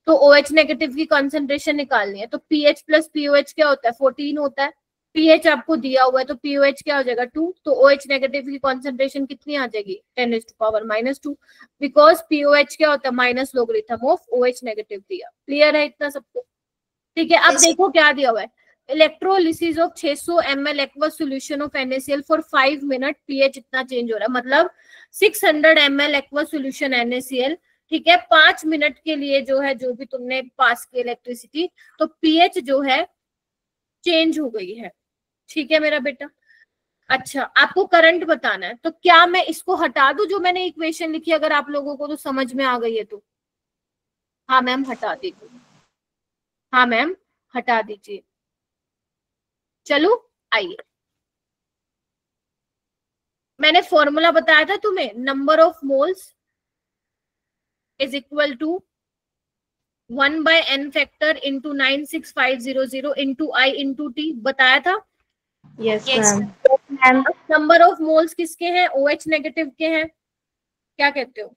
तो OH नेगेटिव की कॉन्सेंट्रेशन निकालनी है। तो pH प्लस POH क्या होता है, 14 होता है। pH आपको दिया हुआ है तो POH क्या हो जाएगा 2, तो OH नेगेटिव की कॉन्सेंट्रेशन कितनी आ जाएगी, 10⁻⁻2, बिकॉज POH क्या होता है, minus logarithm of OH negative दिया। क्लियर है इतना सबको? ठीक है, अब देखो क्या दिया हुआ है, electrolysis of 600 ml aqueous solution of NaCl for 5 minute, pH इतना चेंज हो रहा है, मतलब 600 ml एक्वस सोल्यूशन NaCl, ठीक है, 5 मिनट के लिए जो है, जो भी तुमने पास की इलेक्ट्रिसिटी, तो pH जो है चेंज हो गई है। ठीक है मेरा बेटा। अच्छा, आपको करंट बताना है, तो क्या मैं इसको हटा दूं जो मैंने इक्वेशन लिखी, अगर आप लोगों को तो समझ में आ गई है तो? हाँ मैम हटा दीजिए, हाँ मैम हटा दीजिए। चलो आइए, मैंने फॉर्मूला बताया था तुम्हें, number of moles is equal to 1/n factor into 96500 into I into T, बताया था। Yes ma'am. Number of moles किसके हैं, OH नेगेटिव के हैं, क्या कहते हो,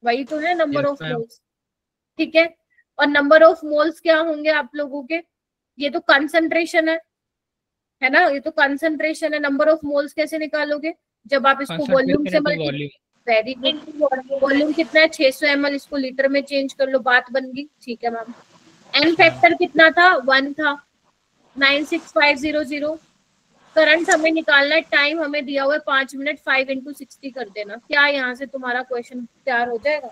वही तो है नंबर ऑफ मोल्स। ठीक है, और नंबर ऑफ मोल्स क्या होंगे आप लोगों के, ये तो कंसंट्रेशन है ना, ये तो कंसंट्रेशन है। नंबर ऑफ मोल्स कैसे निकालोगे, जब आप इसको वॉल्यूम से मल्टीप्लाई, वेरी गुड, वॉल्यूम कितना है 600 ml, इसको लीटर में चेंज कर लो, बात बन गई। ठीक है मैम, एन फैक्टर कितना था, 1 था, 96500, करंट हमें निकालना है, टाइम हमें दिया हुआ है 5 मिनट, 5 × 60 कर देना। क्या यहाँ से तुम्हारा क्वेश्चन तैयार हो जाएगा?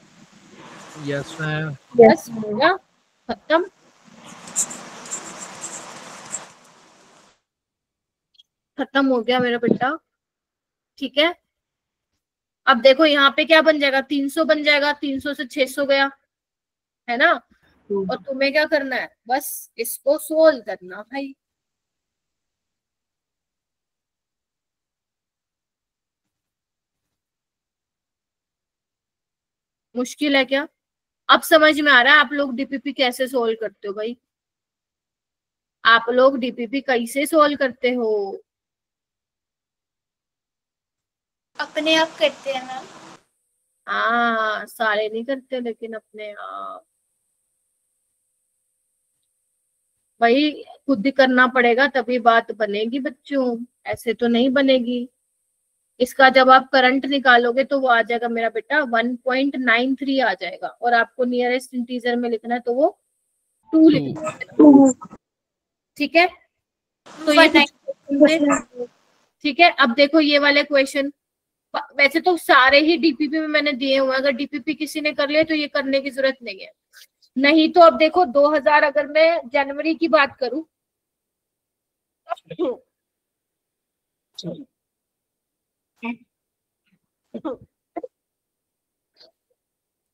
Yes ma'am. बस हो गया, खत्म। खत्म हो गया मेरा बेटा। ठीक है, अब देखो यहाँ पे क्या बन जाएगा, 300 बन जाएगा, 300 से 600 गया है ना, और तुम्हें क्या करना है, बस इसको सोल्व करना भाई। मुश्किल है क्या? अब समझ में आ रहा है आप लोग डीपीपी कैसे सोल्व करते हो भाई, आप लोग डीपीपी कैसे सोल्व करते हो? अपने आप करते हैं मैम। हाँ, सारे नहीं करते लेकिन अपने आप भाई, खुद ही करना पड़ेगा तभी बात बनेगी बच्चों, ऐसे तो नहीं बनेगी। इसका जब आप करंट निकालोगे तो वो आ जाएगा मेरा बेटा 1.93 आ जाएगा, और आपको नियरेस्ट इंटीजर में लिखना है तो वो 2 लिखना। ठीक है, तो ये ठीक है। अब देखो ये वाले क्वेश्चन, वैसे तो सारे ही डीपीपी में मैंने दिए हुए हैं, अगर डीपीपी किसी ने कर लिया तो ये करने की जरूरत नहीं है। नहीं तो अब देखो 2000, अगर मैं जनवरी की बात करूं,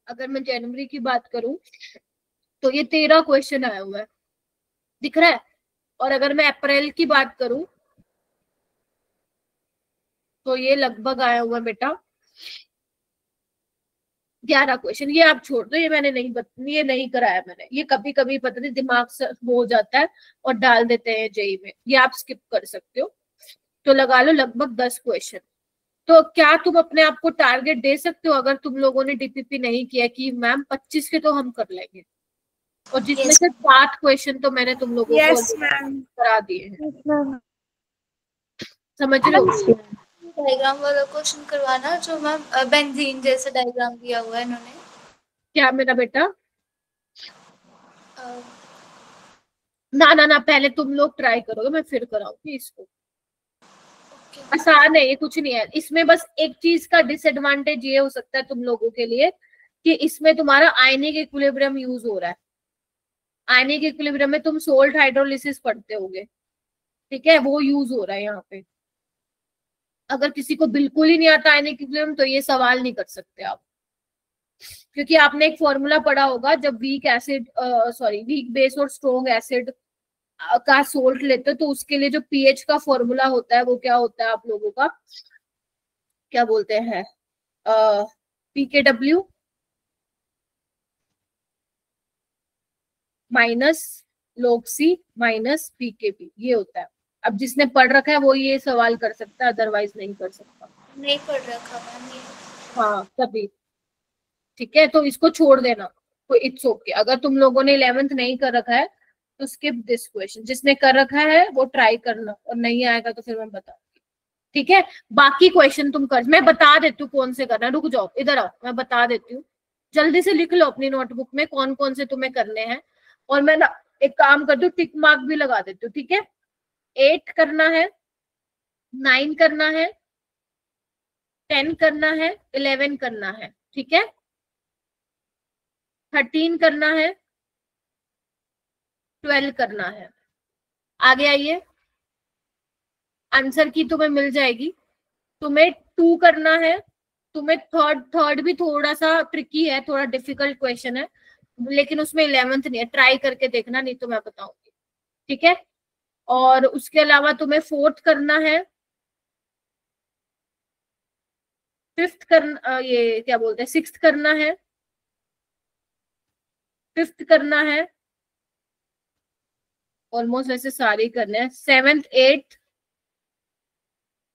अगर मैं जनवरी की बात करूं तो ये 13 क्वेश्चन आया हुआ है, दिख रहा है। और अगर मैं अप्रैल की बात करूं तो ये लगभग आया हुआ है बेटा 11 क्वेश्चन, ये आप छोड़ दो, ये मैंने ये नहीं कराया मैंने, ये कभी कभी पता नहीं दिमाग से हो जाता है और डाल देते हैं जेई में, ये आप स्किप कर सकते हो। तो लगा लो लगभग 10 क्वेश्चन। तो क्या तुम अपने आप को टारगेट दे सकते हो अगर तुम लोगों ने डीपीपी नहीं किया कि मैम 25 के तो हम कर लेंगे, और जिसमें से 7 क्वेश्चन तो मैंने तुम लोगों को करा दिए हैं, समझ रहे हो? डायग्राम वाला क्वेश्चन करवाना जो मैम बेंजीन जैसा डायग्राम दिया हुआ है इन्होंने। क्या मेरा बेटा? ना पहले तुम लोग ट्राई करोगे, मैं फिर कराऊंगी इसको। आसान है ये, कुछ नहीं है इसमें, बस एक चीज का डिसएडवांटेज ये हो सकता है तुम लोगों के लिए कि इसमें तुम्हारा आयनिक इक्विलिब्रियम यूज हो रहा है। आयनिक इक्विलिब्रियम में तुम सोल्ट हाइड्रोलिसिस पढ़ते होगे, ठीक है, वो यूज हो रहा है यहाँ पे। अगर किसी को बिल्कुल ही नहीं आता आयनिक इक्विलिब्रियम तो ये सवाल नहीं कर सकते आप, क्योंकि आपने एक फॉर्मूला पढ़ा होगा जब वीक बेस और स्ट्रॉन्ग एसिड का सोल्ट लेते हो तो उसके लिए जो पीएच का फॉर्मूला होता है वो क्या होता है, आप लोगों का क्या बोलते हैं, pKw minus log C minus pKb, ये होता है। अब जिसने पढ़ रखा है वो ये सवाल कर सकता है, अदरवाइज नहीं कर सकता। नहीं पढ़ रखा मैंने। हाँ तभी, ठीक है, तो इसको छोड़ देना, कोई इट्स ओके। अगर तुम लोगों ने 11th नहीं कर रखा है तो स्किप दिस क्वेश्चन, जिसने कर रखा है वो ट्राई करना, और नहीं आएगा तो फिर मैं बताऊंगी, ठीक है। बाकी क्वेश्चन तुम कर, मैं बता देती हूँ कौन से करना, रुक जाओ इधर आओ, मैं बता देती हूँ, जल्दी से लिख लो अपनी नोटबुक में कौन कौन से तुम्हें करने हैं। और मैं ना एक काम करती हूँ, टिक मार्क भी लगा देती हूँ, ठीक है। 8 करना है, 9 करना है, 10 करना है, 11 करना है, ठीक है, 13 करना है, 12 करना है। आगे आइए, आंसर की तुम्हें मिल जाएगी। तुम्हें 2 करना है, तुम्हें थर्ड भी थोड़ा सा ट्रिकी है, थोड़ा डिफिकल्ट क्वेश्चन है, लेकिन उसमें 11th नहीं है, ट्राई करके देखना, नहीं तो मैं बताऊंगी, ठीक है। और उसके अलावा तुम्हें 4th करना है, 5th करना, ये क्या बोलते हैं, 6th करना है, 5th करना है, ऑलमोस्ट वैसे सारे करने हैं, 7th 8th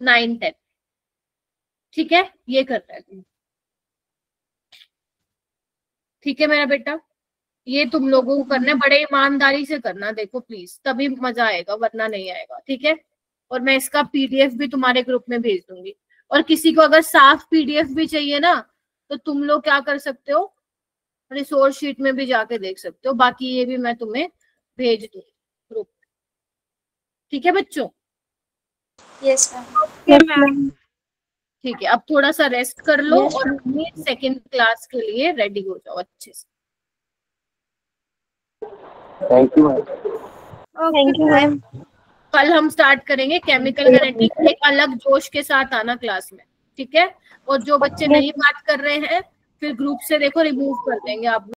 9 10, ठीक है, ये करना है तुम्हें, ठीक है मेरा बेटा। ये तुम लोगों को करना है, बड़े ईमानदारी से करना, देखो प्लीज, तभी मजा आएगा, वरना नहीं आएगा, ठीक है। और मैं इसका पीडीएफ भी तुम्हारे ग्रुप में भेज दूंगी, और किसी को अगर साफ पीडीएफ भी चाहिए ना तो तुम लोग क्या कर सकते हो, रिसोर्स शीट में भी जाके देख सकते हो, बाकी ये भी मैं तुम्हें भेज दूंगी ग्रुप, ठीक है बच्चों? Yes ma'am. ठीक है, अब थोड़ा सा रेस्ट कर लो और अपनी सेकंड क्लास के लिए रेडी हो जाओ अच्छे से। Thank you ma'am. Thank you ma'am. कल हम स्टार्ट करेंगे केमिकल काइनेटिक्स, एक अलग जोश के साथ आना क्लास में, ठीक है। और जो बच्चे नहीं बात कर रहे हैं फिर ग्रुप से देखो रिमूव कर देंगे आप।